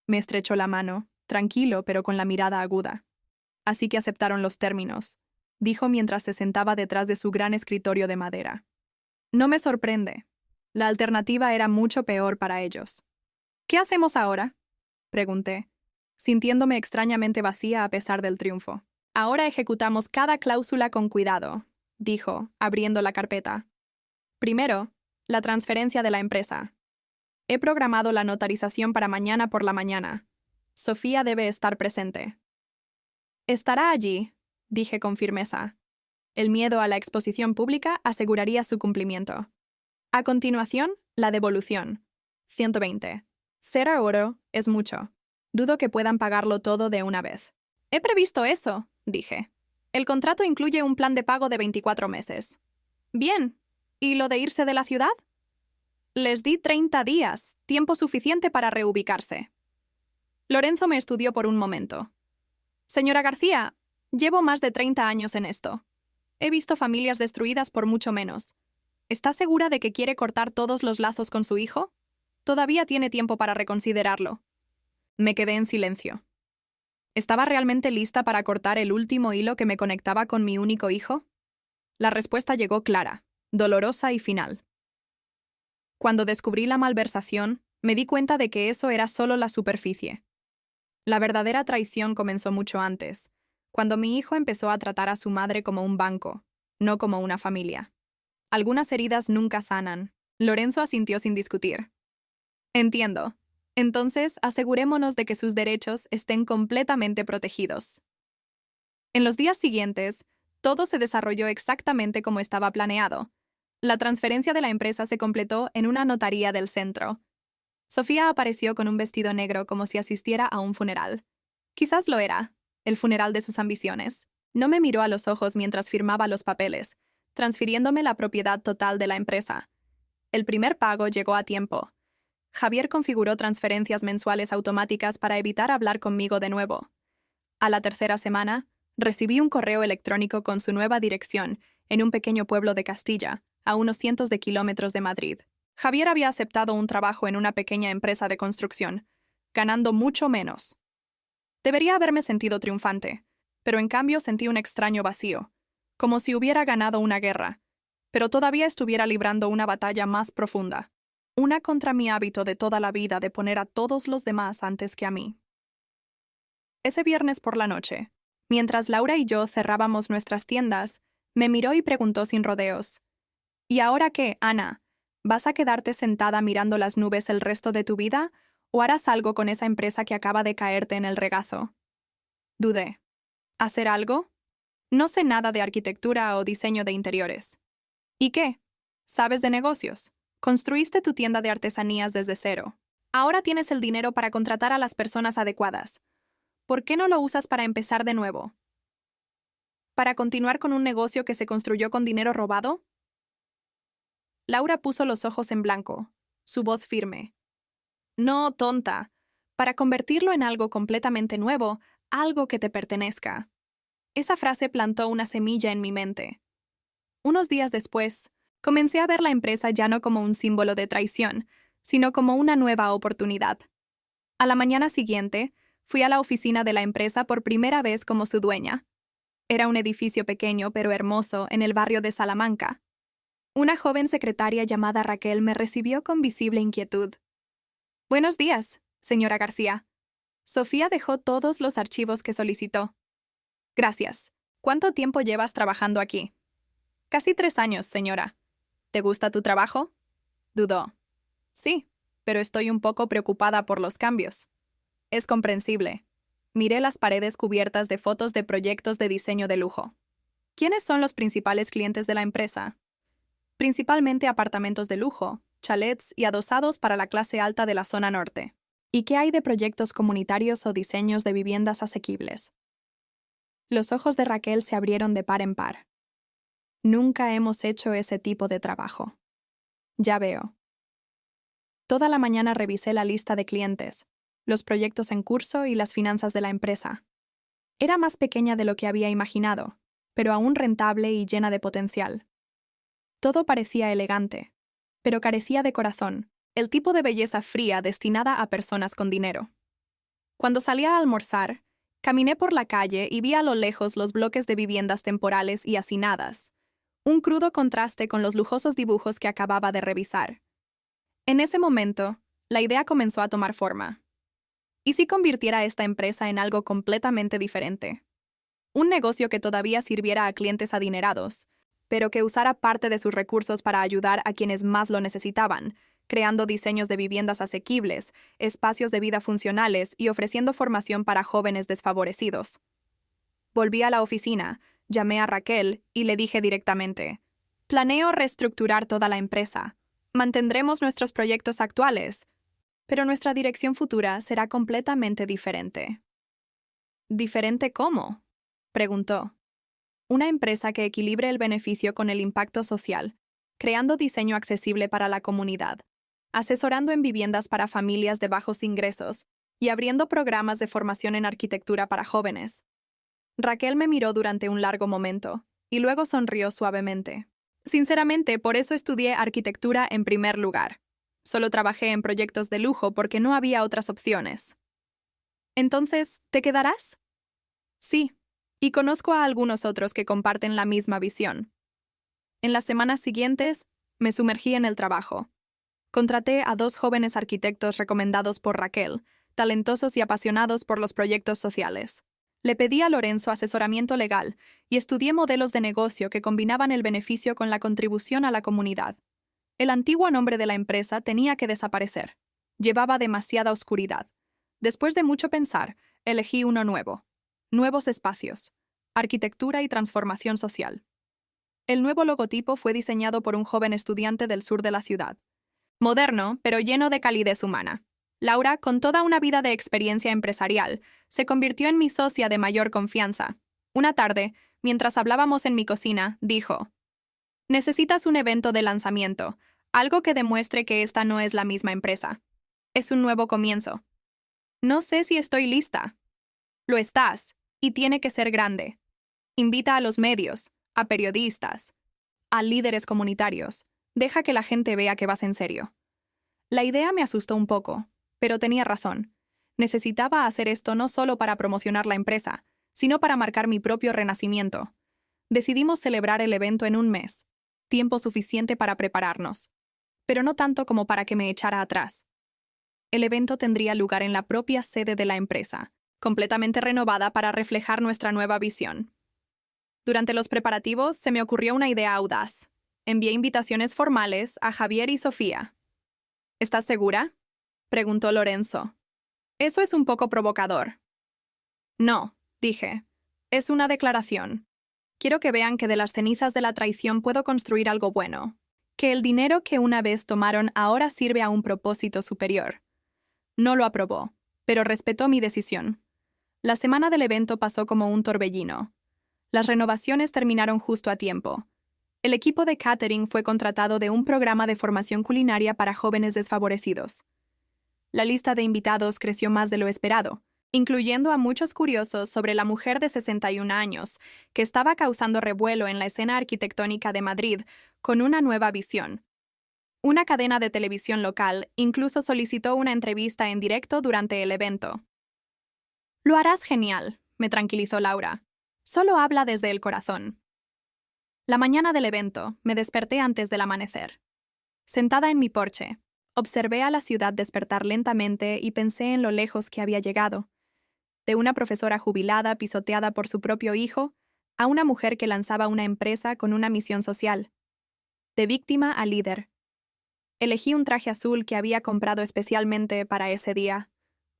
Me estrechó la mano, tranquilo pero con la mirada aguda. Así que aceptaron los términos, dijo mientras se sentaba detrás de su gran escritorio de madera. No me sorprende. La alternativa era mucho peor para ellos. ¿Qué hacemos ahora?, pregunté, sintiéndome extrañamente vacía a pesar del triunfo. Ahora ejecutamos cada cláusula con cuidado, dijo, abriendo la carpeta. Primero, la transferencia de la empresa. He programado la notarización para mañana por la mañana. Sofía debe estar presente. Estará allí, dije con firmeza. El miedo a la exposición pública aseguraría su cumplimiento. A continuación, la devolución. 120. 0 € es mucho. Dudo que puedan pagarlo todo de una vez. He previsto eso, dije. El contrato incluye un plan de pago de 24 meses. Bien. ¿Y lo de irse de la ciudad? Les di 30 días, tiempo suficiente para reubicarse. Lorenzo me estudió por un momento. Señora García, llevo más de 30 años en esto. He visto familias destruidas por mucho menos. ¿Está segura de que quiere cortar todos los lazos con su hijo? Todavía tiene tiempo para reconsiderarlo. Me quedé en silencio. ¿Estaba realmente lista para cortar el último hilo que me conectaba con mi único hijo? La respuesta llegó clara, dolorosa y final. Cuando descubrí la malversación, me di cuenta de que eso era solo la superficie. La verdadera traición comenzó mucho antes, cuando mi hijo empezó a tratar a su madre como un banco, no como una familia. Algunas heridas nunca sanan. Lorenzo asintió sin discutir. Entiendo. Entonces, asegurémonos de que sus derechos estén completamente protegidos. En los días siguientes, todo se desarrolló exactamente como estaba planeado. La transferencia de la empresa se completó en una notaría del centro. Sofía apareció con un vestido negro como si asistiera a un funeral. Quizás lo era, el funeral de sus ambiciones. No me miró a los ojos mientras firmaba los papeles, transfiriéndome la propiedad total de la empresa. El primer pago llegó a tiempo. Javier configuró transferencias mensuales automáticas para evitar hablar conmigo de nuevo. A la tercera semana, recibí un correo electrónico con su nueva dirección en un pequeño pueblo de Castilla, a unos cientos de kilómetros de Madrid. Javier había aceptado un trabajo en una pequeña empresa de construcción, ganando mucho menos. Debería haberme sentido triunfante, pero en cambio sentí un extraño vacío, como si hubiera ganado una guerra, pero todavía estuviera librando una batalla más profunda. Una contra mi hábito de toda la vida de poner a todos los demás antes que a mí. Ese viernes por la noche, mientras Laura y yo cerrábamos nuestras tiendas, me miró y preguntó sin rodeos: ¿Y ahora qué, Ana? ¿Vas a quedarte sentada mirando las nubes el resto de tu vida o harás algo con esa empresa que acaba de caerte en el regazo? Dudé. ¿Hacer algo? No sé nada de arquitectura o diseño de interiores. ¿Y qué? ¿Sabes de negocios? Construiste tu tienda de artesanías desde cero. Ahora tienes el dinero para contratar a las personas adecuadas. ¿Por qué no lo usas para empezar de nuevo? ¿Para continuar con un negocio que se construyó con dinero robado? Laura puso los ojos en blanco, su voz firme. No, tonta. Para convertirlo en algo completamente nuevo, algo que te pertenezca. Esa frase plantó una semilla en mi mente. Unos días después, comencé a ver la empresa ya no como un símbolo de traición, sino como una nueva oportunidad. A la mañana siguiente, fui a la oficina de la empresa por primera vez como su dueña. Era un edificio pequeño pero hermoso en el barrio de Salamanca. Una joven secretaria llamada Raquel me recibió con visible inquietud. Buenos días, señora García. Sofía dejó todos los archivos que solicitó. Gracias. ¿Cuánto tiempo llevas trabajando aquí? Casi 3 años, señora. ¿Te gusta tu trabajo? Dudó. Sí, pero estoy un poco preocupada por los cambios. Es comprensible. Miré las paredes cubiertas de fotos de proyectos de diseño de lujo. ¿Quiénes son los principales clientes de la empresa? Principalmente apartamentos de lujo, chalets y adosados para la clase alta de la zona norte. ¿Y qué hay de proyectos comunitarios o diseños de viviendas asequibles? Los ojos de Raquel se abrieron de par en par. Nunca hemos hecho ese tipo de trabajo. Ya veo. Toda la mañana revisé la lista de clientes, los proyectos en curso y las finanzas de la empresa. Era más pequeña de lo que había imaginado, pero aún rentable y llena de potencial. Todo parecía elegante, pero carecía de corazón, el tipo de belleza fría destinada a personas con dinero. Cuando salí a almorzar, caminé por la calle y vi a lo lejos los bloques de viviendas temporales y hacinadas, un crudo contraste con los lujosos dibujos que acababa de revisar. En ese momento, la idea comenzó a tomar forma. ¿Y si convirtiera esta empresa en algo completamente diferente? Un negocio que todavía sirviera a clientes adinerados, pero que usara parte de sus recursos para ayudar a quienes más lo necesitaban, creando diseños de viviendas asequibles, espacios de vida funcionales y ofreciendo formación para jóvenes desfavorecidos. Volví a la oficina, llamé a Raquel y le dije directamente: planeo reestructurar toda la empresa. Mantendremos nuestros proyectos actuales, pero nuestra dirección futura será completamente diferente. ¿Diferente cómo?, preguntó. Una empresa que equilibre el beneficio con el impacto social, creando diseño accesible para la comunidad, asesorando en viviendas para familias de bajos ingresos y abriendo programas de formación en arquitectura para jóvenes. Raquel me miró durante un largo momento, y luego sonrió suavemente. Sinceramente, por eso estudié arquitectura en primer lugar. Solo trabajé en proyectos de lujo porque no había otras opciones. Entonces, ¿te quedarás? Sí, y conozco a algunos otros que comparten la misma visión. En las semanas siguientes, me sumergí en el trabajo. Contraté a 2 jóvenes arquitectos recomendados por Raquel, talentosos y apasionados por los proyectos sociales. Le pedí a Lorenzo asesoramiento legal y estudié modelos de negocio que combinaban el beneficio con la contribución a la comunidad. El antiguo nombre de la empresa tenía que desaparecer. Llevaba demasiada oscuridad. Después de mucho pensar, elegí uno nuevo. Nuevos espacios. Arquitectura y transformación social. El nuevo logotipo fue diseñado por un joven estudiante del sur de la ciudad. Moderno, pero lleno de calidez humana. Laura, con toda una vida de experiencia empresarial, se convirtió en mi socia de mayor confianza. Una tarde, mientras hablábamos en mi cocina, dijo: «Necesitas un evento de lanzamiento, algo que demuestre que esta no es la misma empresa. Es un nuevo comienzo. No sé si estoy lista». Lo estás, y tiene que ser grande. Invita a los medios, a periodistas, a líderes comunitarios. Deja que la gente vea que vas en serio. La idea me asustó un poco, pero tenía razón. Necesitaba hacer esto no solo para promocionar la empresa, sino para marcar mi propio renacimiento. Decidimos celebrar el evento en un mes, tiempo suficiente para prepararnos, pero no tanto como para que me echara atrás. El evento tendría lugar en la propia sede de la empresa, completamente renovada para reflejar nuestra nueva visión. Durante los preparativos se me ocurrió una idea audaz. Envié invitaciones formales a Javier y Sofía. ¿Estás segura?, preguntó Lorenzo. Eso es un poco provocador. No, dije. Es una declaración. Quiero que vean que de las cenizas de la traición puedo construir algo bueno. Que el dinero que una vez tomaron ahora sirve a un propósito superior. No lo aprobó, pero respetó mi decisión. La semana del evento pasó como un torbellino. Las renovaciones terminaron justo a tiempo. El equipo de catering fue contratado de un programa de formación culinaria para jóvenes desfavorecidos. La lista de invitados creció más de lo esperado, incluyendo a muchos curiosos sobre la mujer de 61 años, que estaba causando revuelo en la escena arquitectónica de Madrid con una nueva visión. Una cadena de televisión local incluso solicitó una entrevista en directo durante el evento. «Lo harás genial», me tranquilizó Laura. «Solo habla desde el corazón». La mañana del evento, me desperté antes del amanecer. Sentada en mi porche, observé a la ciudad despertar lentamente y pensé en lo lejos que había llegado. De una profesora jubilada pisoteada por su propio hijo, a una mujer que lanzaba una empresa con una misión social. De víctima a líder. Elegí un traje azul que había comprado especialmente para ese día,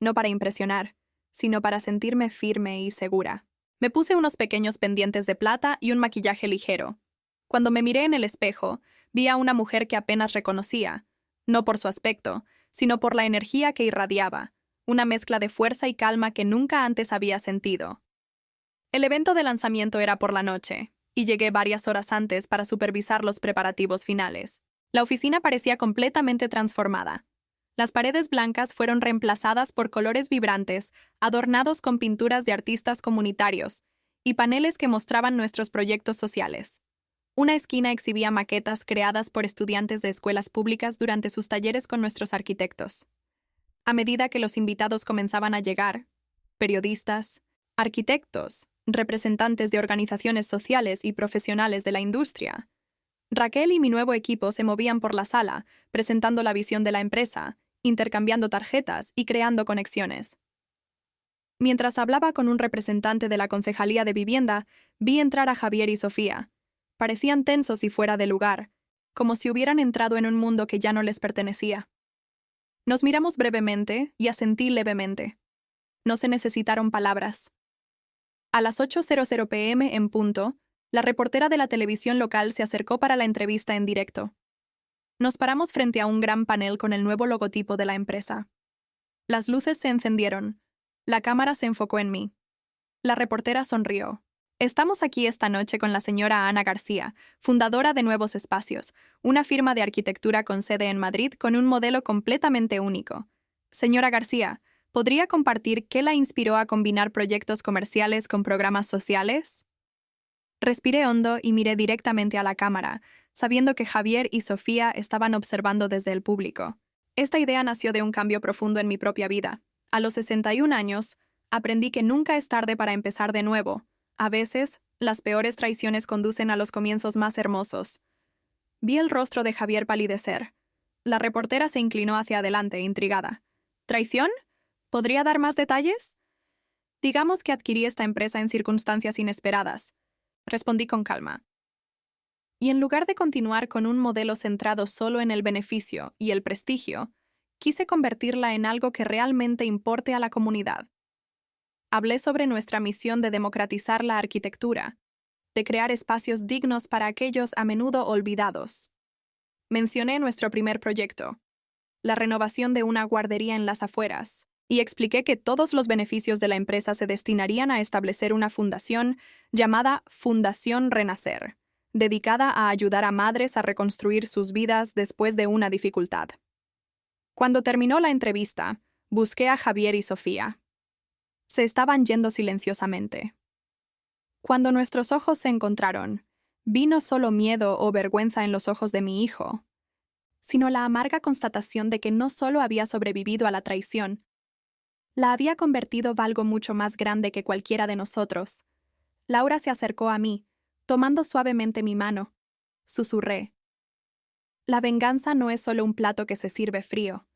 no para impresionar, sino para sentirme firme y segura. Me puse unos pequeños pendientes de plata y un maquillaje ligero. Cuando me miré en el espejo, vi a una mujer que apenas reconocía, no por su aspecto, sino por la energía que irradiaba, una mezcla de fuerza y calma que nunca antes había sentido. El evento de lanzamiento era por la noche, y llegué varias horas antes para supervisar los preparativos finales. La oficina parecía completamente transformada. Las paredes blancas fueron reemplazadas por colores vibrantes, adornados con pinturas de artistas comunitarios, y paneles que mostraban nuestros proyectos sociales. Una esquina exhibía maquetas creadas por estudiantes de escuelas públicas durante sus talleres con nuestros arquitectos. A medida que los invitados comenzaban a llegar, periodistas, arquitectos, representantes de organizaciones sociales y profesionales de la industria, Raquel y mi nuevo equipo se movían por la sala, presentando la visión de la empresa, intercambiando tarjetas y creando conexiones. Mientras hablaba con un representante de la Concejalía de Vivienda, vi entrar a Javier y Sofía. Parecían tensos y fuera de lugar, como si hubieran entrado en un mundo que ya no les pertenecía. Nos miramos brevemente y asentí levemente. No se necesitaron palabras. A las 8:00 p.m. en punto, la reportera de la televisión local se acercó para la entrevista en directo. Nos paramos frente a un gran panel con el nuevo logotipo de la empresa. Las luces se encendieron. La cámara se enfocó en mí. La reportera sonrió. Estamos aquí esta noche con la señora Ana García, fundadora de Nuevos Espacios, una firma de arquitectura con sede en Madrid con un modelo completamente único. Señora García, ¿podría compartir qué la inspiró a combinar proyectos comerciales con programas sociales? Respiré hondo y miré directamente a la cámara, sabiendo que Javier y Sofía estaban observando desde el público. Esta idea nació de un cambio profundo en mi propia vida. A los 61 años, aprendí que nunca es tarde para empezar de nuevo. A veces, las peores traiciones conducen a los comienzos más hermosos. Vi el rostro de Javier palidecer. La reportera se inclinó hacia adelante, intrigada. ¿Traición? ¿Podría dar más detalles? Digamos que adquirí esta empresa en circunstancias inesperadas. Respondí con calma. Y en lugar de continuar con un modelo centrado solo en el beneficio y el prestigio, quise convertirla en algo que realmente importe a la comunidad. Hablé sobre nuestra misión de democratizar la arquitectura, de crear espacios dignos para aquellos a menudo olvidados. Mencioné nuestro primer proyecto, la renovación de una guardería en las afueras, y expliqué que todos los beneficios de la empresa se destinarían a establecer una fundación llamada Fundación Renacer, dedicada a ayudar a madres a reconstruir sus vidas después de una dificultad. Cuando terminó la entrevista, busqué a Javier y Sofía. Se estaban yendo silenciosamente. Cuando nuestros ojos se encontraron, vi no solo miedo o vergüenza en los ojos de mi hijo, sino la amarga constatación de que no solo había sobrevivido a la traición, la había convertido en algo mucho más grande que cualquiera de nosotros. Laura se acercó a mí, tomando suavemente mi mano. Susurré. La venganza no es solo un plato que se sirve frío.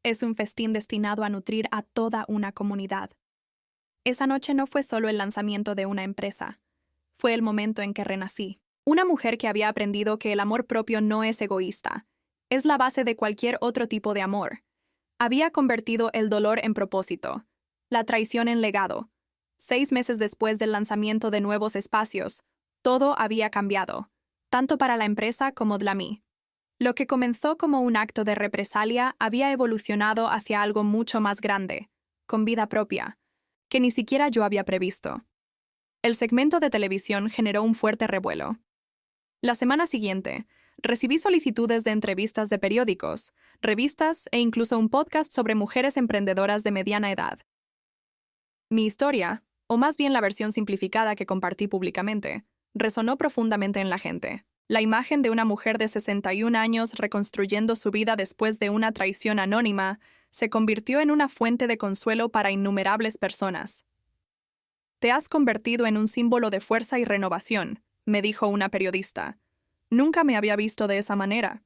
Es un festín destinado a nutrir a toda una comunidad. Esa noche no fue solo el lanzamiento de una empresa. Fue el momento en que renací. Una mujer que había aprendido que el amor propio no es egoísta. Es la base de cualquier otro tipo de amor. Había convertido el dolor en propósito, la traición en legado. 6 meses después del lanzamiento de nuevos espacios, todo había cambiado, tanto para la empresa como para mí. Lo que comenzó como un acto de represalia había evolucionado hacia algo mucho más grande, con vida propia, que ni siquiera yo había previsto. El segmento de televisión generó un fuerte revuelo. La semana siguiente, recibí solicitudes de entrevistas de periódicos, revistas e incluso un podcast sobre mujeres emprendedoras de mediana edad. Mi historia, o más bien la versión simplificada que compartí públicamente, resonó profundamente en la gente. La imagen de una mujer de 61 años reconstruyendo su vida después de una traición anónima se convirtió en una fuente de consuelo para innumerables personas. «Te has convertido en un símbolo de fuerza y renovación», me dijo una periodista. Nunca me había visto de esa manera.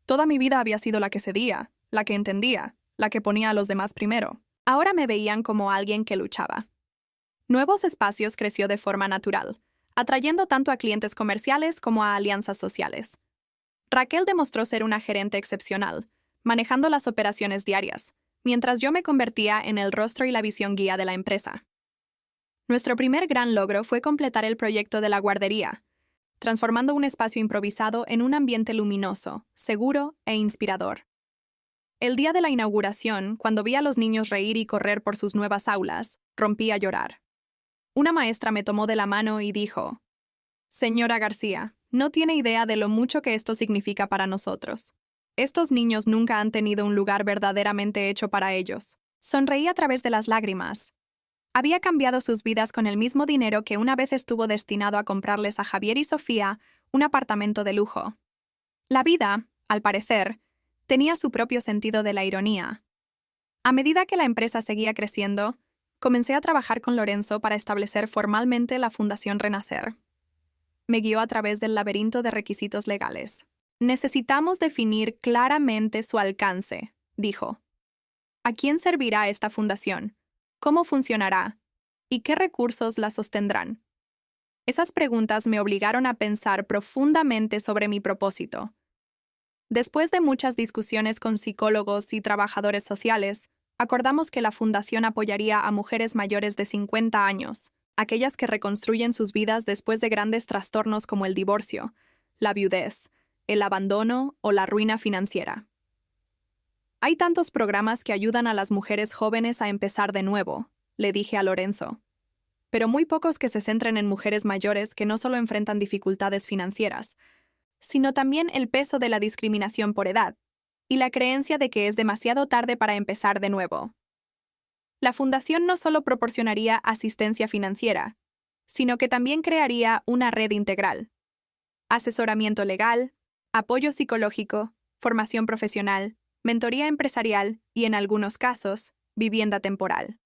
Toda mi vida había sido la que cedía, la que entendía, la que ponía a los demás primero. Ahora me veían como alguien que luchaba. Nuevos Espacios creció de forma natural, atrayendo tanto a clientes comerciales como a alianzas sociales. Raquel demostró ser una gerente excepcional, manejando las operaciones diarias, mientras yo me convertía en el rostro y la visión guía de la empresa. Nuestro primer gran logro fue completar el proyecto de la guardería, transformando un espacio improvisado en un ambiente luminoso, seguro e inspirador. El día de la inauguración, cuando vi a los niños reír y correr por sus nuevas aulas, rompí a llorar. Una maestra me tomó de la mano y dijo: «Señora García, no tiene idea de lo mucho que esto significa para nosotros. Estos niños nunca han tenido un lugar verdaderamente hecho para ellos». Sonreí a través de las lágrimas. Había cambiado sus vidas con el mismo dinero que una vez estuvo destinado a comprarles a Javier y Sofía un apartamento de lujo. La vida, al parecer, tenía su propio sentido de la ironía. A medida que la empresa seguía creciendo, comencé a trabajar con Lorenzo para establecer formalmente la Fundación Renacer. Me guió a través del laberinto de requisitos legales. «Necesitamos definir claramente su alcance», dijo. «¿A quién servirá esta fundación? ¿Cómo funcionará? ¿Y qué recursos la sostendrán?». Esas preguntas me obligaron a pensar profundamente sobre mi propósito. Después de muchas discusiones con psicólogos y trabajadores sociales, acordamos que la fundación apoyaría a mujeres mayores de 50 años, aquellas que reconstruyen sus vidas después de grandes trastornos como el divorcio, la viudez, el abandono o la ruina financiera. «Hay tantos programas que ayudan a las mujeres jóvenes a empezar de nuevo», le dije a Lorenzo, «pero muy pocos que se centren en mujeres mayores que no solo enfrentan dificultades financieras, sino también el peso de la discriminación por edad y la creencia de que es demasiado tarde para empezar de nuevo». La fundación no solo proporcionaría asistencia financiera, sino que también crearía una red integral. Asesoramiento legal, apoyo psicológico, formación profesional, mentoría empresarial y, en algunos casos, vivienda temporal.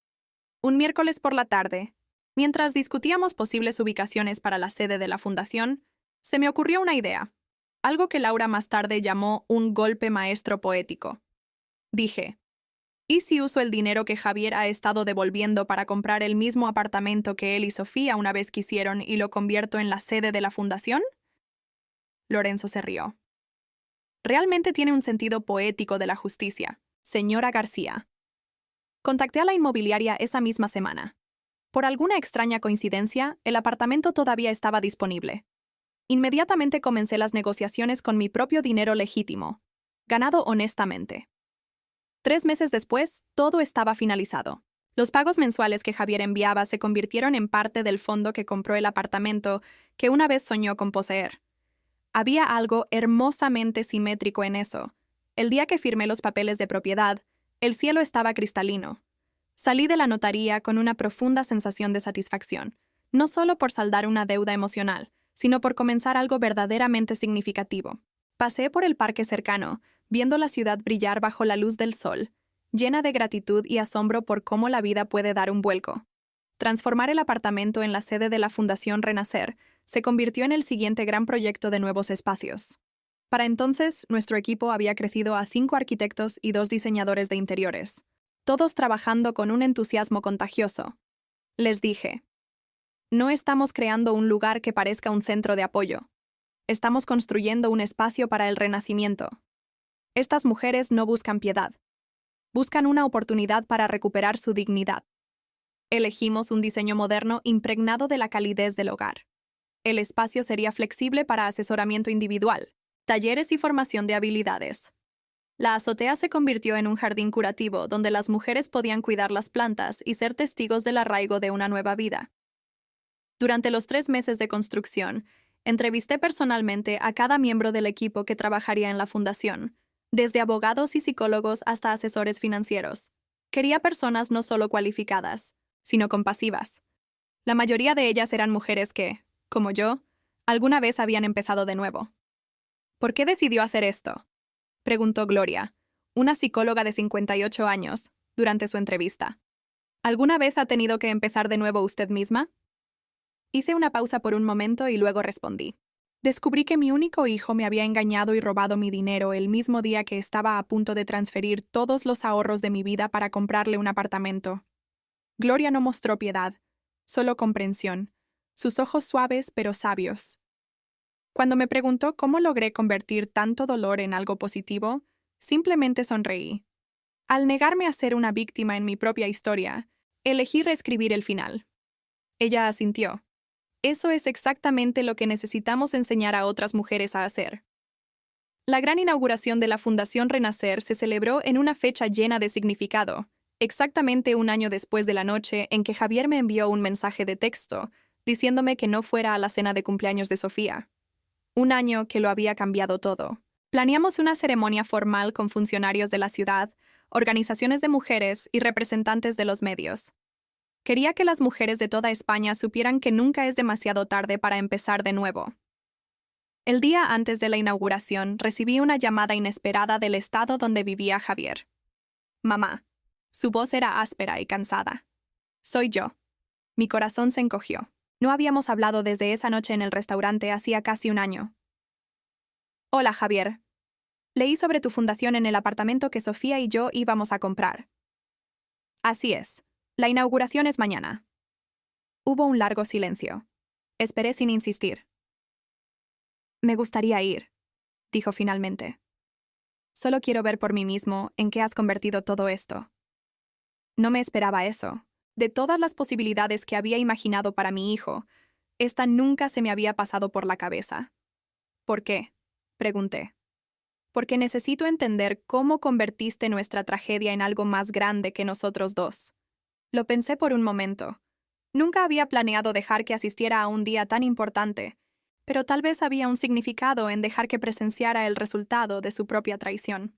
Un miércoles por la tarde, mientras discutíamos posibles ubicaciones para la sede de la fundación, se me ocurrió una idea, algo que Laura más tarde llamó un golpe maestro poético. Dije, ¿y si uso el dinero que Javier ha estado devolviendo para comprar el mismo apartamento que él y Sofía una vez quisieron y lo convierto en la sede de la fundación? Lorenzo se rió. Realmente tiene un sentido poético de la justicia, señora García. Contacté a la inmobiliaria esa misma semana. Por alguna extraña coincidencia, el apartamento todavía estaba disponible. Inmediatamente comencé las negociaciones con mi propio dinero legítimo, ganado honestamente. 3 meses después, todo estaba finalizado. Los pagos mensuales que Javier enviaba se convirtieron en parte del fondo que compró el apartamento que una vez soñó con poseer. Había algo hermosamente simétrico en eso. El día que firmé los papeles de propiedad, el cielo estaba cristalino. Salí de la notaría con una profunda sensación de satisfacción, no solo por saldar una deuda emocional, sino por comenzar algo verdaderamente significativo. Pasé por el parque cercano, viendo la ciudad brillar bajo la luz del sol, llena de gratitud y asombro por cómo la vida puede dar un vuelco. Transformar el apartamento en la sede de la Fundación Renacer se convirtió en el siguiente gran proyecto de nuevos espacios. Para entonces, nuestro equipo había crecido a 5 arquitectos y 2 diseñadores de interiores, todos trabajando con un entusiasmo contagioso. Les dije, no estamos creando un lugar que parezca un centro de apoyo. Estamos construyendo un espacio para el renacimiento. Estas mujeres no buscan piedad. Buscan una oportunidad para recuperar su dignidad. Elegimos un diseño moderno impregnado de la calidez del hogar. El espacio sería flexible para asesoramiento individual, talleres y formación de habilidades. La azotea se convirtió en un jardín curativo donde las mujeres podían cuidar las plantas y ser testigos del arraigo de una nueva vida. Durante los 3 meses de construcción, entrevisté personalmente a cada miembro del equipo que trabajaría en la fundación, desde abogados y psicólogos hasta asesores financieros. Quería personas no solo cualificadas, sino compasivas. La mayoría de ellas eran mujeres que, como yo, alguna vez habían empezado de nuevo. ¿Por qué decidió hacer esto?, preguntó Gloria, una psicóloga de 58 años, durante su entrevista. ¿Alguna vez ha tenido que empezar de nuevo usted misma? Hice una pausa por un momento y luego respondí. Descubrí que mi único hijo me había engañado y robado mi dinero el mismo día que estaba a punto de transferir todos los ahorros de mi vida para comprarle un apartamento. Gloria no mostró piedad, solo comprensión, sus ojos suaves pero sabios. Cuando me preguntó cómo logré convertir tanto dolor en algo positivo, simplemente sonreí. Al negarme a ser una víctima en mi propia historia, elegí reescribir el final. Ella asintió. Eso es exactamente lo que necesitamos enseñar a otras mujeres a hacer. La gran inauguración de la Fundación Renacer se celebró en una fecha llena de significado, exactamente un año después de la noche en que Javier me envió un mensaje de texto diciéndome que no fuera a la cena de cumpleaños de Sofía. Un año que lo había cambiado todo. Planeamos una ceremonia formal con funcionarios de la ciudad, organizaciones de mujeres y representantes de los medios. Quería que las mujeres de toda España supieran que nunca es demasiado tarde para empezar de nuevo. El día antes de la inauguración, recibí una llamada inesperada del estado donde vivía Javier. Mamá. Su voz era áspera y cansada. Soy yo. Mi corazón se encogió. No habíamos hablado desde esa noche en el restaurante hacía casi un año. Hola, Javier. Leí sobre tu fundación en el apartamento que Sofía y yo íbamos a comprar. Así es. La inauguración es mañana. Hubo un largo silencio. Esperé sin insistir. Me gustaría ir, dijo finalmente. Solo quiero ver por mí mismo en qué has convertido todo esto. No me esperaba eso. De todas las posibilidades que había imaginado para mi hijo, esta nunca se me había pasado por la cabeza. ¿Por qué?, pregunté. Porque necesito entender cómo convertiste nuestra tragedia en algo más grande que nosotros dos. Lo pensé por un momento. Nunca había planeado dejar que asistiera a un día tan importante, pero tal vez había un significado en dejar que presenciara el resultado de su propia traición.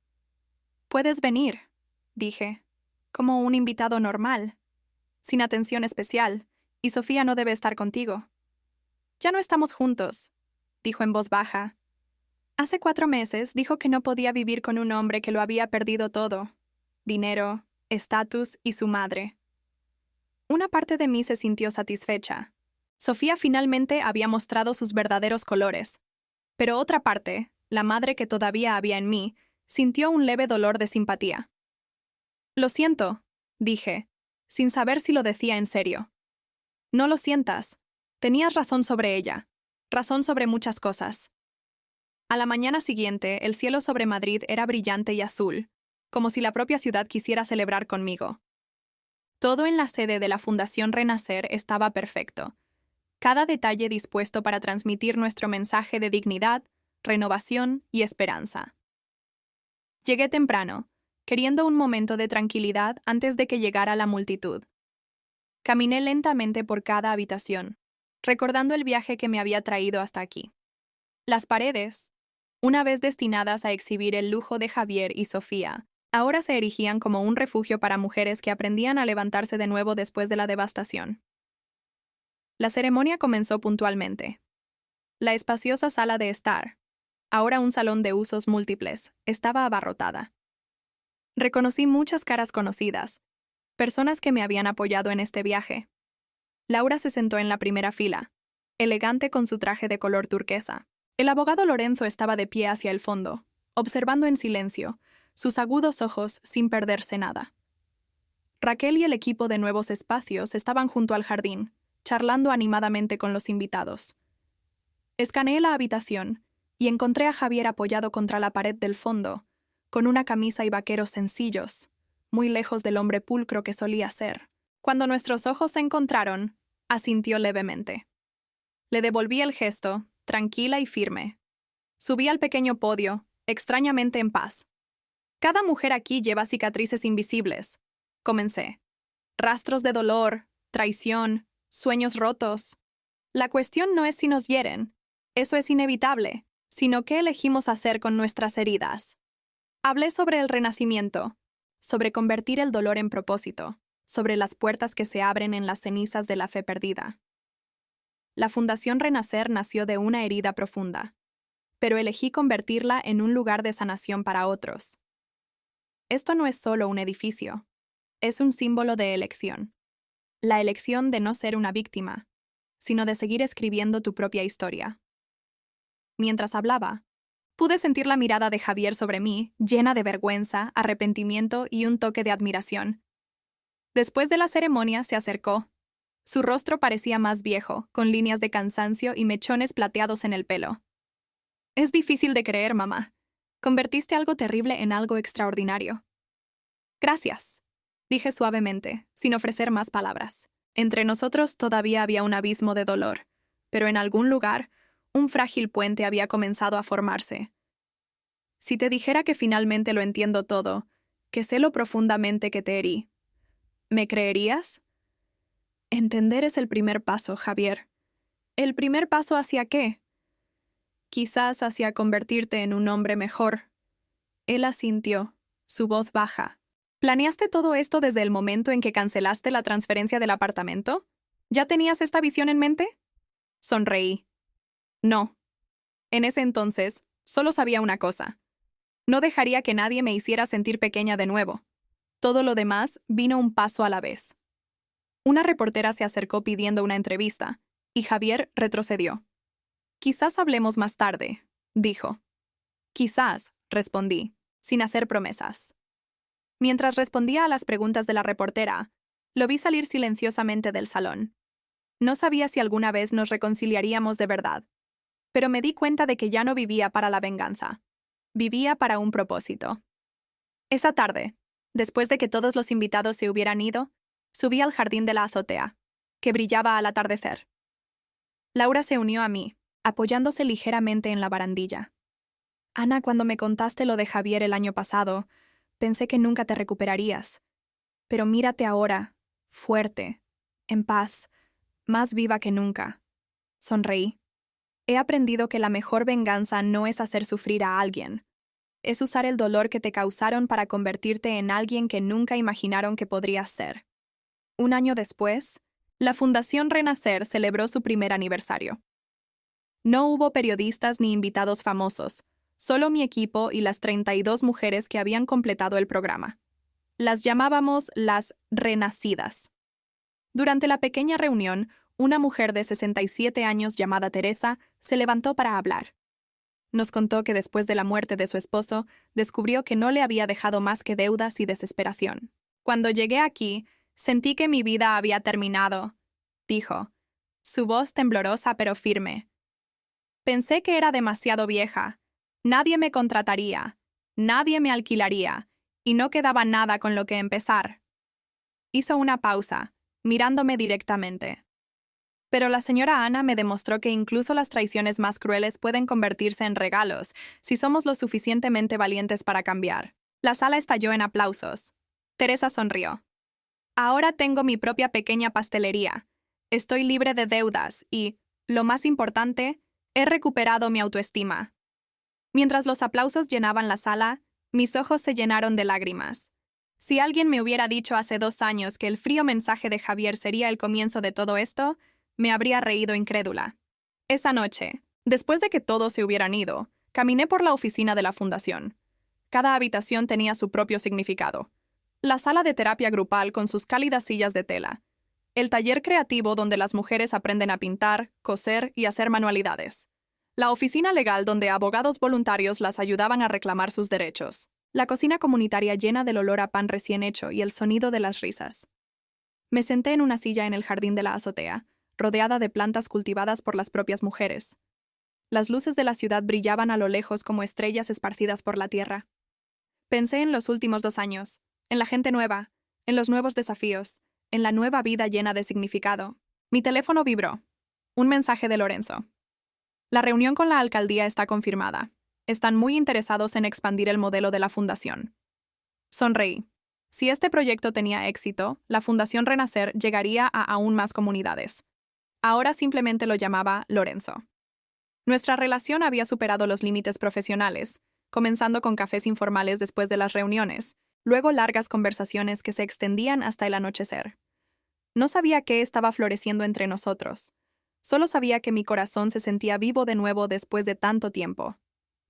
Puedes venir, dije, como un invitado normal, sin atención especial, Y Sofía no debe estar contigo. Ya no estamos juntos, dijo en voz baja. Hace 4 meses dijo que no podía vivir con un hombre que lo había perdido todo: dinero, estatus y su madre. Una parte de mí se sintió satisfecha. Sofía finalmente había mostrado sus verdaderos colores. Pero otra parte, la madre que todavía había en mí, sintió un leve dolor de simpatía. Lo siento, dije, sin saber si lo decía en serio. No lo sientas. Tenías razón sobre ella. Razón sobre muchas cosas. A la mañana siguiente, el cielo sobre Madrid era brillante y azul, como si la propia ciudad quisiera celebrar conmigo. Todo en la sede de la Fundación Renacer estaba perfecto. Cada detalle dispuesto para transmitir nuestro mensaje de dignidad, renovación y esperanza. Llegué temprano, queriendo un momento de tranquilidad antes de que llegara la multitud. Caminé lentamente por cada habitación, recordando el viaje que me había traído hasta aquí. Las paredes, una vez destinadas a exhibir el lujo de Javier y Sofía, ahora se erigían como un refugio para mujeres que aprendían a levantarse de nuevo después de la devastación. La ceremonia comenzó puntualmente. La espaciosa sala de estar, ahora un salón de usos múltiples, estaba abarrotada. Reconocí muchas caras conocidas, personas que me habían apoyado en este viaje. Laura se sentó en la primera fila, elegante con su traje de color turquesa. El abogado Lorenzo estaba de pie hacia el fondo, observando en silencio, sus agudos ojos sin perderse nada. Raquel y el equipo de Nuevos Espacios estaban junto al jardín, charlando animadamente con los invitados. Escaneé la habitación y encontré a Javier apoyado contra la pared del fondo, con una camisa y vaqueros sencillos, muy lejos del hombre pulcro que solía ser. Cuando nuestros ojos se encontraron, asintió levemente. Le devolví el gesto, tranquila y firme. Subí al pequeño podio, extrañamente en paz. Cada mujer aquí lleva cicatrices invisibles. Comencé. Rastros de dolor, traición, sueños rotos. La cuestión no es si nos hieren, eso es inevitable, sino qué elegimos hacer con nuestras heridas. Hablé sobre el renacimiento, sobre convertir el dolor en propósito, sobre las puertas que se abren en las cenizas de la fe perdida. La Fundación Renacer nació de una herida profunda, pero elegí convertirla en un lugar de sanación para otros. Esto no es solo un edificio, es un símbolo de elección. La elección de no ser una víctima, sino de seguir escribiendo tu propia historia. Mientras hablaba, pude sentir la mirada de Javier sobre mí, llena de vergüenza, arrepentimiento y un toque de admiración. Después de la ceremonia se acercó. Su rostro parecía más viejo, con líneas de cansancio y mechones plateados en el pelo. Es difícil de creer, mamá. Convertiste algo terrible en algo extraordinario. Gracias, dije suavemente, sin ofrecer más palabras. Entre nosotros todavía había un abismo de dolor, pero en algún lugar, un frágil puente había comenzado a formarse. Si te dijera que finalmente lo entiendo todo, que sé lo profundamente que te herí, ¿me creerías? Entender es el primer paso, Javier. ¿El primer paso hacia qué? Quizás hacia convertirte en un hombre mejor. Él asintió, su voz baja. ¿Planeaste todo esto desde el momento en que cancelaste la transferencia del apartamento? ¿Ya tenías esta visión en mente? Sonreí. No. En ese entonces, solo sabía una cosa. No dejaría que nadie me hiciera sentir pequeña de nuevo. Todo lo demás vino un paso a la vez. Una reportera se acercó pidiendo una entrevista, y Javier retrocedió. Quizás hablemos más tarde, dijo. Quizás, respondí, sin hacer promesas. Mientras respondía a las preguntas de la reportera, lo vi salir silenciosamente del salón. No sabía si alguna vez nos reconciliaríamos de verdad, pero me di cuenta de que ya no vivía para la venganza. Vivía para un propósito. Esa tarde, después de que todos los invitados se hubieran ido, subí al jardín de la azotea, que brillaba al atardecer. Laura se unió a mí, apoyándose ligeramente en la barandilla. Ana, cuando me contaste lo de Javier el año pasado, pensé que nunca te recuperarías. Pero mírate ahora, fuerte, en paz, más viva que nunca. Sonreí. He aprendido que la mejor venganza no es hacer sufrir a alguien. Es usar el dolor que te causaron para convertirte en alguien que nunca imaginaron que podrías ser. Un año después, La Fundación Renacer celebró su primer aniversario. No hubo periodistas ni invitados famosos, solo mi equipo y las 32 mujeres que habían completado el programa. Las llamábamos las Renacidas. Durante la pequeña reunión, una mujer de 67 años llamada Teresa se levantó para hablar. Nos contó que después de la muerte de su esposo, descubrió que no le había dejado más que deudas y desesperación. Cuando llegué aquí, sentí que mi vida había terminado, dijo, su voz temblorosa pero firme. Pensé que era demasiado vieja. Nadie me contrataría, nadie me alquilaría, y no quedaba nada con lo que empezar. Hizo una pausa, mirándome directamente. Pero la señora Ana me demostró que incluso las traiciones más crueles pueden convertirse en regalos si somos lo suficientemente valientes para cambiar. La sala estalló en aplausos. Teresa sonrió. Ahora tengo mi propia pequeña pastelería. Estoy libre de deudas y, lo más importante, he recuperado mi autoestima. Mientras los aplausos llenaban la sala, mis ojos se llenaron de lágrimas. Si alguien me hubiera dicho hace 2 años que el frío mensaje de Javier sería el comienzo de todo esto, me habría reído incrédula. Esa noche, después de que todos se hubieran ido, caminé por la oficina de la fundación. Cada habitación tenía su propio significado. La sala de terapia grupal con sus cálidas sillas de tela. El taller creativo donde las mujeres aprenden a pintar, coser y hacer manualidades. La oficina legal donde abogados voluntarios las ayudaban a reclamar sus derechos. La cocina comunitaria llena del olor a pan recién hecho y el sonido de las risas. Me senté en una silla en el jardín de la azotea, rodeada de plantas cultivadas por las propias mujeres. Las luces de la ciudad brillaban a lo lejos como estrellas esparcidas por la tierra. Pensé en los últimos 2 años, en la gente nueva, en los nuevos desafíos, en la nueva vida llena de significado. Mi teléfono vibró. Un mensaje de Lorenzo. La reunión con la alcaldía está confirmada. Están muy interesados en expandir el modelo de la fundación. Sonreí. Si este proyecto tenía éxito, la Fundación Renacer llegaría a aún más comunidades. Ahora simplemente lo llamaba Lorenzo. Nuestra relación había superado los límites profesionales, comenzando con cafés informales después de las reuniones, luego largas conversaciones que se extendían hasta el anochecer. No sabía qué estaba floreciendo entre nosotros. Solo sabía que mi corazón se sentía vivo de nuevo después de tanto tiempo.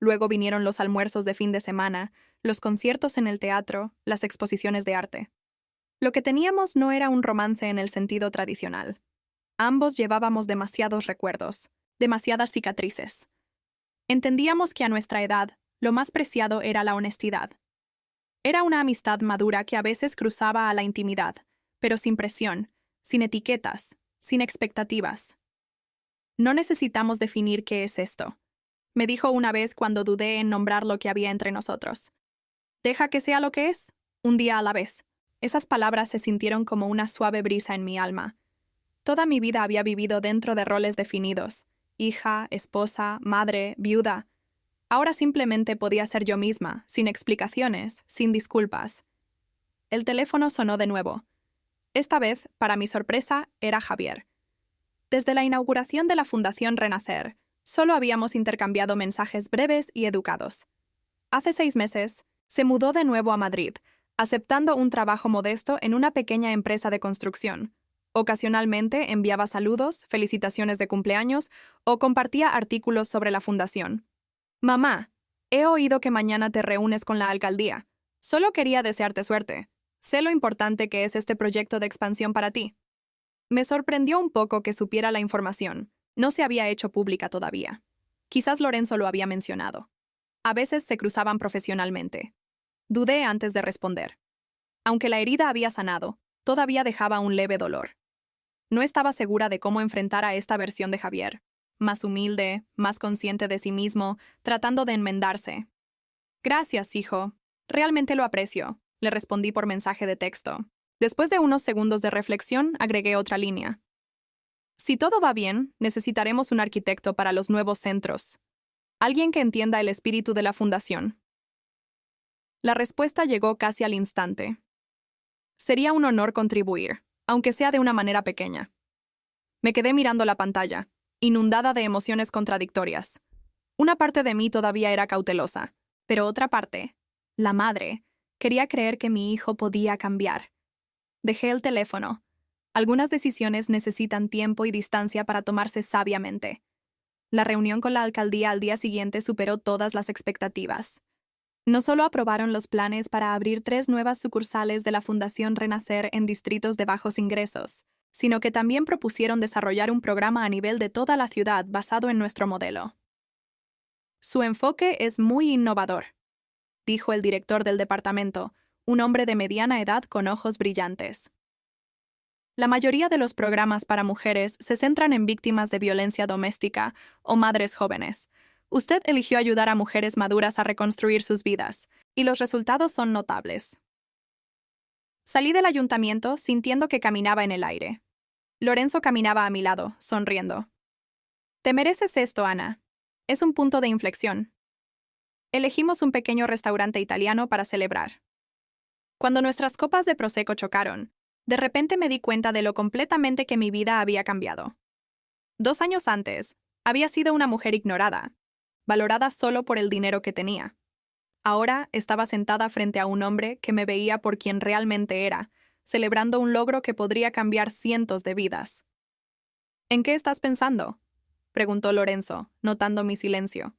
Luego vinieron los almuerzos de fin de semana, los conciertos en el teatro, las exposiciones de arte. Lo que teníamos no era un romance en el sentido tradicional. Ambos llevábamos demasiados recuerdos, demasiadas cicatrices. Entendíamos que a nuestra edad, lo más preciado era la honestidad. Era una amistad madura que a veces cruzaba a la intimidad, pero sin presión, sin etiquetas, sin expectativas. No necesitamos definir qué es esto, me dijo una vez cuando dudé en nombrar lo que había entre nosotros. Deja que sea lo que es, un día a la vez. Esas palabras se sintieron como una suave brisa en mi alma. Toda mi vida había vivido dentro de roles definidos: hija, esposa, madre, viuda. Ahora simplemente podía ser yo misma, sin explicaciones, sin disculpas. El teléfono sonó de nuevo. Esta vez, para mi sorpresa, era Javier. Desde la inauguración de la Fundación Renacer, solo habíamos intercambiado mensajes breves y educados. Hace 6 meses, se mudó de nuevo a Madrid, aceptando un trabajo modesto en una pequeña empresa de construcción. Ocasionalmente enviaba saludos, felicitaciones de cumpleaños o compartía artículos sobre la fundación. Mamá, he oído que mañana te reúnes con la alcaldía. Solo quería desearte suerte. Sé lo importante que es este proyecto de expansión para ti. Me sorprendió un poco que supiera la información. No se había hecho pública todavía. Quizás Lorenzo lo había mencionado. A veces se cruzaban profesionalmente. Dudé antes de responder. Aunque la herida había sanado, todavía dejaba un leve dolor. No estaba segura de cómo enfrentar a esta versión de Javier, más humilde, más consciente de sí mismo, tratando de enmendarse. Gracias, hijo. Realmente lo aprecio, le respondí por mensaje de texto. Después de unos segundos de reflexión, agregué otra línea. Si todo va bien, necesitaremos un arquitecto para los nuevos centros. Alguien que entienda el espíritu de la fundación. La respuesta llegó casi al instante. Sería un honor contribuir, aunque sea de una manera pequeña. Me quedé mirando la pantalla, inundada de emociones contradictorias. Una parte de mí todavía era cautelosa, pero otra parte, la madre, quería creer que mi hijo podía cambiar. Dejé el teléfono. Algunas decisiones necesitan tiempo y distancia para tomarse sabiamente. La reunión con la alcaldía al día siguiente superó todas las expectativas. No solo aprobaron los planes para abrir 3 nuevas sucursales de la Fundación Renacer en distritos de bajos ingresos, sino que también propusieron desarrollar un programa a nivel de toda la ciudad basado en nuestro modelo. Su enfoque es muy innovador, dijo el director del departamento, un hombre de mediana edad con ojos brillantes. La mayoría de los programas para mujeres se centran en víctimas de violencia doméstica o madres jóvenes. Usted eligió ayudar a mujeres maduras a reconstruir sus vidas, y los resultados son notables. Salí del ayuntamiento sintiendo que caminaba en el aire. Lorenzo caminaba a mi lado, sonriendo. Te mereces esto, Ana. Es un punto de inflexión. Elegimos un pequeño restaurante italiano para celebrar. Cuando nuestras copas de prosecco chocaron, de repente me di cuenta de lo completamente que mi vida había cambiado. 2 años antes, había sido una mujer ignorada, valorada solo por el dinero que tenía. Ahora estaba sentada frente a un hombre que me veía por quien realmente era, celebrando un logro que podría cambiar cientos de vidas. ¿En qué estás pensando?, preguntó Lorenzo, notando mi silencio.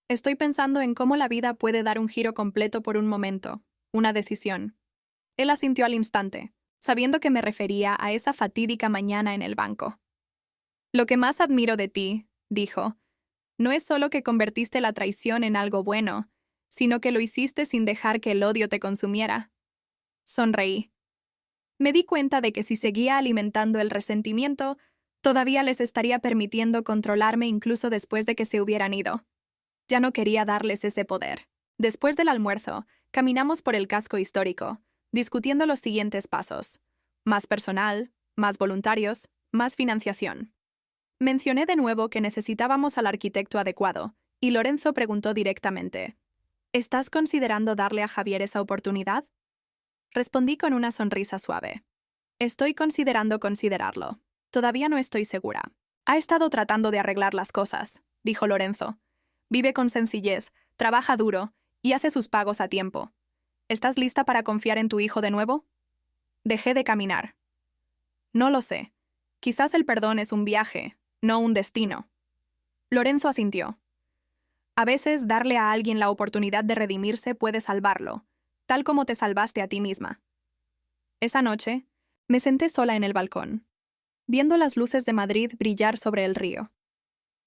Estoy pensando en cómo la vida puede dar un giro completo por un momento, una decisión. Él asintió al instante, sabiendo que me refería a esa fatídica mañana en el banco. Lo que más admiro de ti, dijo, no es solo que convertiste la traición en algo bueno, sino que lo hiciste sin dejar que el odio te consumiera. Sonreí. Me di cuenta de que si seguía alimentando el resentimiento, todavía les estaría permitiendo controlarme incluso después de que se hubieran ido. Ya no quería darles ese poder. Después del almuerzo, caminamos por el casco histórico, discutiendo los siguientes pasos. Más personal, más voluntarios, más financiación. Mencioné de nuevo que necesitábamos al arquitecto adecuado, y Lorenzo preguntó directamente, ¿estás considerando darle a Javier esa oportunidad? Respondí con una sonrisa suave. Estoy considerando considerarlo. Todavía no estoy segura. Ha estado tratando de arreglar las cosas, dijo Lorenzo. Vive con sencillez, trabaja duro y hace sus pagos a tiempo. ¿Estás lista para confiar en tu hijo de nuevo? Dejé de caminar. No lo sé. Quizás el perdón es un viaje, no un destino. Lorenzo asintió. A veces darle a alguien la oportunidad de redimirse puede salvarlo, tal como te salvaste a ti misma. Esa noche, me senté sola en el balcón, viendo las luces de Madrid brillar sobre el río.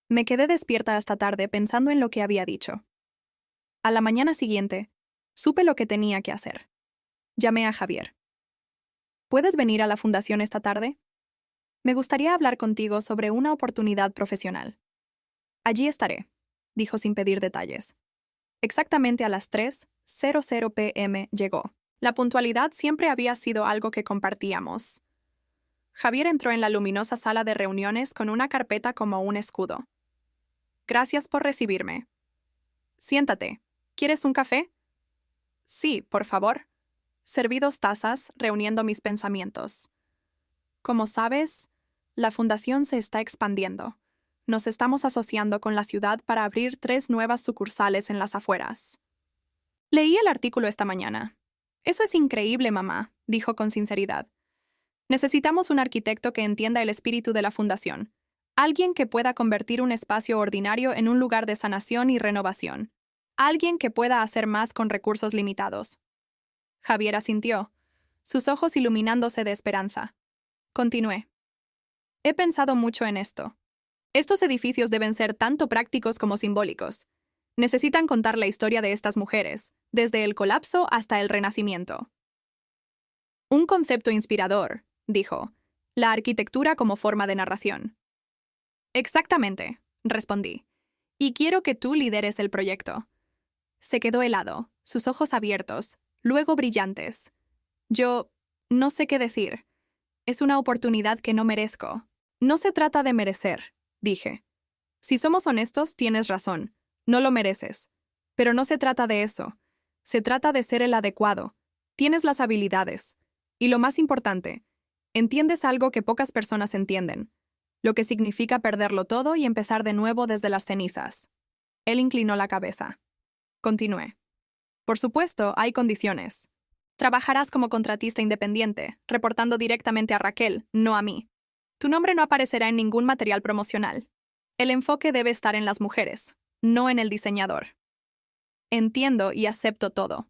Me quedé despierta hasta tarde pensando en lo que había dicho. A la mañana siguiente, supe lo que tenía que hacer. Llamé a Javier. ¿Puedes venir a la fundación esta tarde? Me gustaría hablar contigo sobre una oportunidad profesional. Allí estaré, dijo sin pedir detalles. Exactamente a las 3:00 p.m. llegó. La puntualidad siempre había sido algo que compartíamos. Javier entró en la luminosa sala de reuniones con una carpeta como un escudo. Gracias por recibirme. Siéntate. ¿Quieres un café? Sí, por favor. Serví 2 tazas, reuniendo mis pensamientos. Como sabes, la fundación se está expandiendo. Nos estamos asociando con la ciudad para abrir 3 nuevas sucursales en las afueras. Leí el artículo esta mañana. Eso es increíble, mamá, dijo con sinceridad. Necesitamos un arquitecto que entienda el espíritu de la fundación. Alguien que pueda convertir un espacio ordinario en un lugar de sanación y renovación. Alguien que pueda hacer más con recursos limitados. Javier asintió, sus ojos iluminándose de esperanza. Continué. He pensado mucho en esto. Estos edificios deben ser tanto prácticos como simbólicos. Necesitan contar la historia de estas mujeres, desde el colapso hasta el renacimiento. Un concepto inspirador, dijo, la arquitectura como forma de narración. Exactamente, respondí, y quiero que tú lideres el proyecto. Se quedó helado, sus ojos abiertos, luego brillantes. Yo no sé qué decir. Es una oportunidad que no merezco. No se trata de merecer, dije. Si somos honestos, tienes razón. No lo mereces. Pero no se trata de eso. Se trata de ser el adecuado. Tienes las habilidades. Y lo más importante, entiendes algo que pocas personas entienden. Lo que significa perderlo todo y empezar de nuevo desde las cenizas. Él inclinó la cabeza. Continué. Por supuesto, hay condiciones. Trabajarás como contratista independiente, reportando directamente a Raquel, no a mí. Tu nombre no aparecerá en ningún material promocional. El enfoque debe estar en las mujeres, no en el diseñador. Entiendo y acepto todo.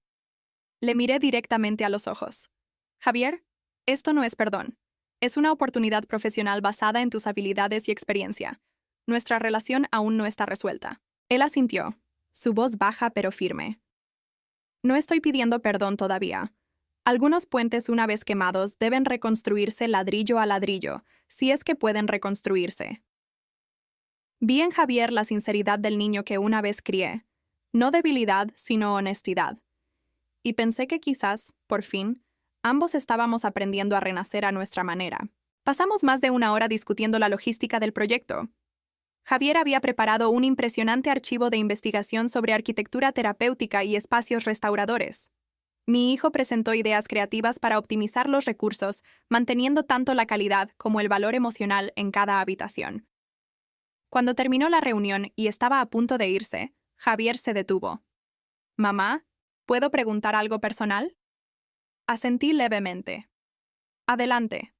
Le miré directamente a los ojos. Javier, esto no es perdón. Es una oportunidad profesional basada en tus habilidades y experiencia. Nuestra relación aún no está resuelta. Él asintió, su voz baja pero firme. No estoy pidiendo perdón todavía. Algunos puentes una vez quemados deben reconstruirse ladrillo a ladrillo, si es que pueden reconstruirse. Vi en Javier la sinceridad del niño que una vez crié. No debilidad, sino honestidad. Y pensé que quizás, por fin, ambos estábamos aprendiendo a renacer a nuestra manera. Pasamos más de una hora discutiendo la logística del proyecto. Javier había preparado un impresionante archivo de investigación sobre arquitectura terapéutica y espacios restauradores. Mi hijo presentó ideas creativas para optimizar los recursos, manteniendo tanto la calidad como el valor emocional en cada habitación. Cuando terminó la reunión y estaba a punto de irse, Javier se detuvo. «Mamá, ¿puedo preguntar algo personal?» Asentí levemente. «Adelante».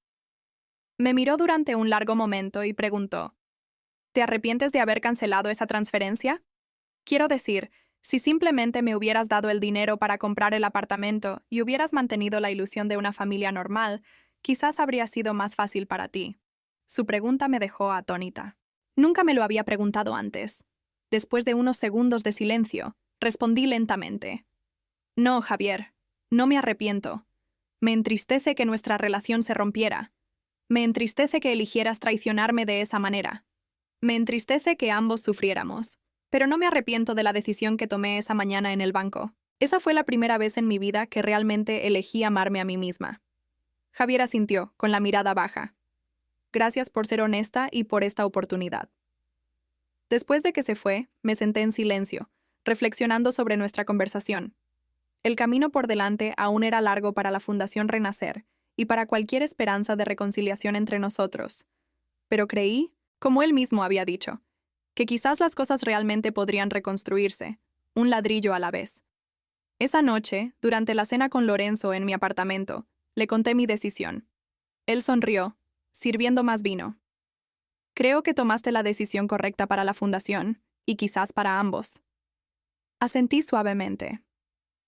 Me miró durante un largo momento y preguntó, ¿te arrepientes de haber cancelado esa transferencia? Quiero decir, si simplemente me hubieras dado el dinero para comprar el apartamento y hubieras mantenido la ilusión de una familia normal, quizás habría sido más fácil para ti. Su pregunta me dejó atónita. Nunca me lo había preguntado antes. Después de unos segundos de silencio, respondí lentamente. No, Javier, no me arrepiento. Me entristece que nuestra relación se rompiera. Me entristece que eligieras traicionarme de esa manera. Me entristece que ambos sufriéramos. Pero no me arrepiento de la decisión que tomé esa mañana en el banco. Esa fue la primera vez en mi vida que realmente elegí amarme a mí misma. Javier asintió, con la mirada baja. Gracias por ser honesta y por esta oportunidad. Después de que se fue, me senté en silencio, reflexionando sobre nuestra conversación. El camino por delante aún era largo para la Fundación Renacer y para cualquier esperanza de reconciliación entre nosotros. Pero creí, como él mismo había dicho, que quizás las cosas realmente podrían reconstruirse, un ladrillo a la vez. Esa noche, durante la cena con Lorenzo en mi apartamento, le conté mi decisión. Él sonrió, sirviendo más vino. Creo que tomaste la decisión correcta para la fundación, y quizás para ambos. Asentí suavemente.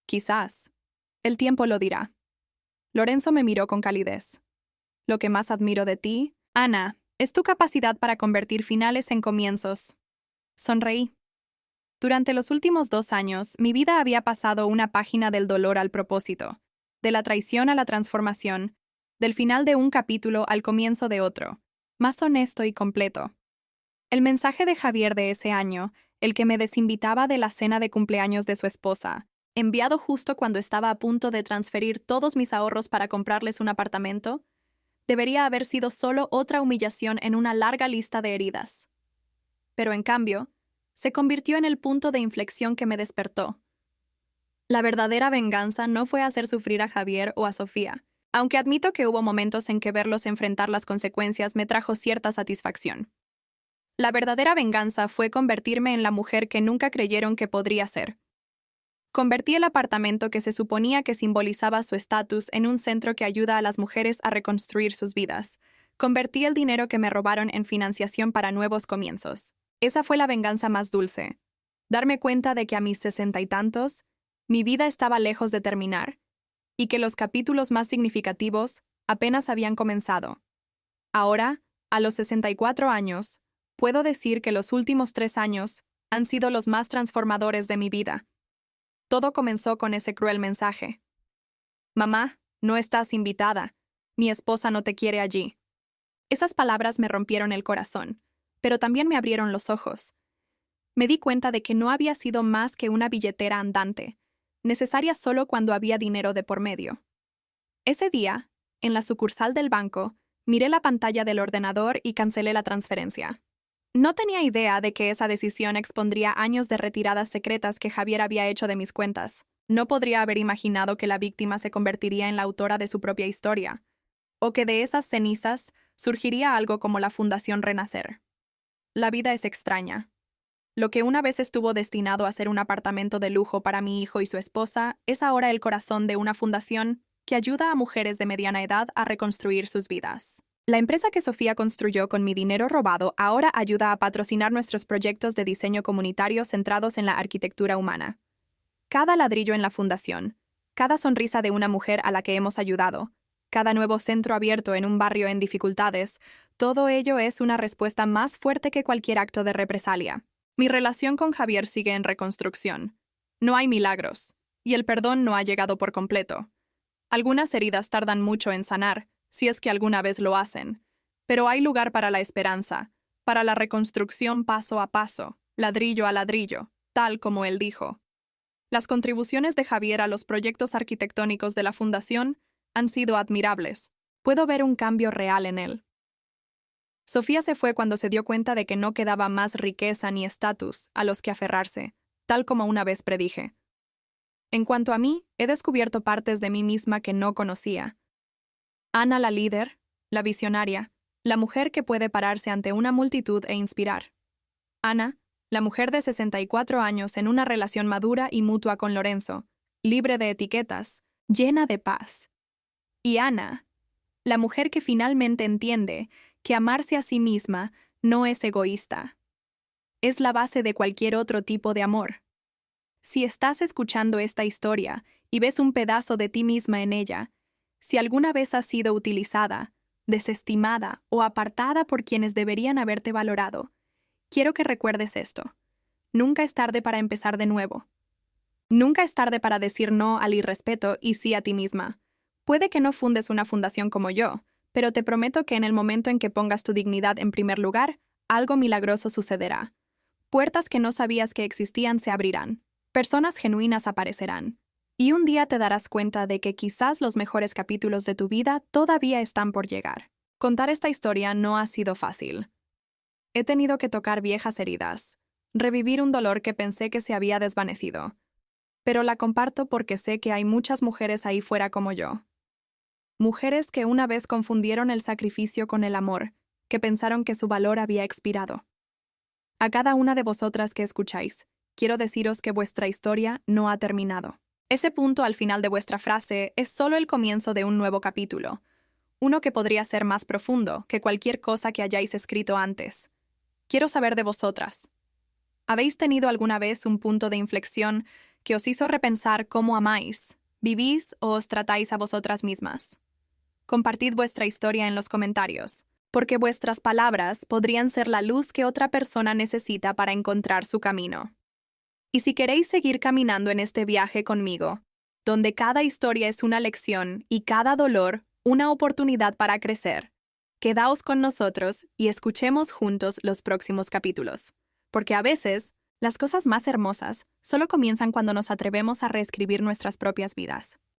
Quizás. El tiempo lo dirá. Lorenzo me miró con calidez. Lo que más admiro de ti, Ana, es tu capacidad para convertir finales en comienzos. Sonreí. Durante los últimos 2 años, mi vida había pasado una página del dolor al propósito, de la traición a la transformación, del final de un capítulo al comienzo de otro, más honesto y completo. El mensaje de Javier de ese año, el que me desinvitaba de la cena de cumpleaños de su esposa, enviado justo cuando estaba a punto de transferir todos mis ahorros para comprarles un apartamento, debería haber sido solo otra humillación en una larga lista de heridas. Pero en cambio, se convirtió en el punto de inflexión que me despertó. La verdadera venganza no fue hacer sufrir a Javier o a Sofía, aunque admito que hubo momentos en que verlos enfrentar las consecuencias me trajo cierta satisfacción. La verdadera venganza fue convertirme en la mujer que nunca creyeron que podría ser. Convertí el apartamento que se suponía que simbolizaba su estatus en un centro que ayuda a las mujeres a reconstruir sus vidas. Convertí el dinero que me robaron en financiación para nuevos comienzos. Esa fue la venganza más dulce. Darme cuenta de que a mis 60 y tantos, mi vida estaba lejos de terminar, y que los capítulos más significativos apenas habían comenzado. Ahora, a los 64 años, puedo decir que los últimos 3 años han sido los más transformadores de mi vida. Todo comenzó con ese cruel mensaje. Mamá, no estás invitada. Mi esposa no te quiere allí. Esas palabras me rompieron el corazón, pero también me abrieron los ojos. Me di cuenta de que no había sido más que una billetera andante, necesaria solo cuando había dinero de por medio. Ese día, en la sucursal del banco, miré la pantalla del ordenador y cancelé la transferencia. No tenía idea de que esa decisión expondría años de retiradas secretas que Javier había hecho de mis cuentas. No podría haber imaginado que la víctima se convertiría en la autora de su propia historia, o que de esas cenizas surgiría algo como la Fundación Renacer. La vida es extraña. Lo que una vez estuvo destinado a ser un apartamento de lujo para mi hijo y su esposa es ahora el corazón de una fundación que ayuda a mujeres de mediana edad a reconstruir sus vidas. La empresa que Sofía construyó con mi dinero robado ahora ayuda a patrocinar nuestros proyectos de diseño comunitario centrados en la arquitectura humana. Cada ladrillo en la fundación, cada sonrisa de una mujer a la que hemos ayudado, cada nuevo centro abierto en un barrio en dificultades, todo ello es una respuesta más fuerte que cualquier acto de represalia. Mi relación con Javier sigue en reconstrucción. No hay milagros, y el perdón no ha llegado por completo. Algunas heridas tardan mucho en sanar, si es que alguna vez lo hacen, pero hay lugar para la esperanza, para la reconstrucción paso a paso, ladrillo a ladrillo, tal como él dijo. Las contribuciones de Javier a los proyectos arquitectónicos de la Fundación han sido admirables. Puedo ver un cambio real en él. Sofía se fue cuando se dio cuenta de que no quedaba más riqueza ni estatus a los que aferrarse, tal como una vez predije. En cuanto a mí, he descubierto partes de mí misma que no conocía. Ana, la líder, la visionaria, la mujer que puede pararse ante una multitud e inspirar. Ana, la mujer de 64 años en una relación madura y mutua con Lorenzo, libre de etiquetas, llena de paz. Y Ana, la mujer que finalmente entiende que amarse a sí misma no es egoísta. Es la base de cualquier otro tipo de amor. Si estás escuchando esta historia y ves un pedazo de ti misma en ella, si alguna vez has sido utilizada, desestimada o apartada por quienes deberían haberte valorado, quiero que recuerdes esto. Nunca es tarde para empezar de nuevo. Nunca es tarde para decir no al irrespeto y sí a ti misma. Puede que no fundes una fundación como yo, pero te prometo que en el momento en que pongas tu dignidad en primer lugar, algo milagroso sucederá. Puertas que no sabías que existían se abrirán. Personas genuinas aparecerán. Y un día te darás cuenta de que quizás los mejores capítulos de tu vida todavía están por llegar. Contar esta historia no ha sido fácil. He tenido que tocar viejas heridas, revivir un dolor que pensé que se había desvanecido. Pero la comparto porque sé que hay muchas mujeres ahí fuera como yo. Mujeres que una vez confundieron el sacrificio con el amor, que pensaron que su valor había expirado. A cada una de vosotras que escucháis, quiero deciros que vuestra historia no ha terminado. Ese punto al final de vuestra frase es solo el comienzo de un nuevo capítulo, uno que podría ser más profundo que cualquier cosa que hayáis escrito antes. Quiero saber de vosotras. ¿Habéis tenido alguna vez un punto de inflexión que os hizo repensar cómo amáis, vivís o os tratáis a vosotras mismas? Compartid vuestra historia en los comentarios, porque vuestras palabras podrían ser la luz que otra persona necesita para encontrar su camino. Y si queréis seguir caminando en este viaje conmigo, donde cada historia es una lección y cada dolor una oportunidad para crecer, quedaos con nosotros y escuchemos juntos los próximos capítulos, porque a veces las cosas más hermosas solo comienzan cuando nos atrevemos a reescribir nuestras propias vidas.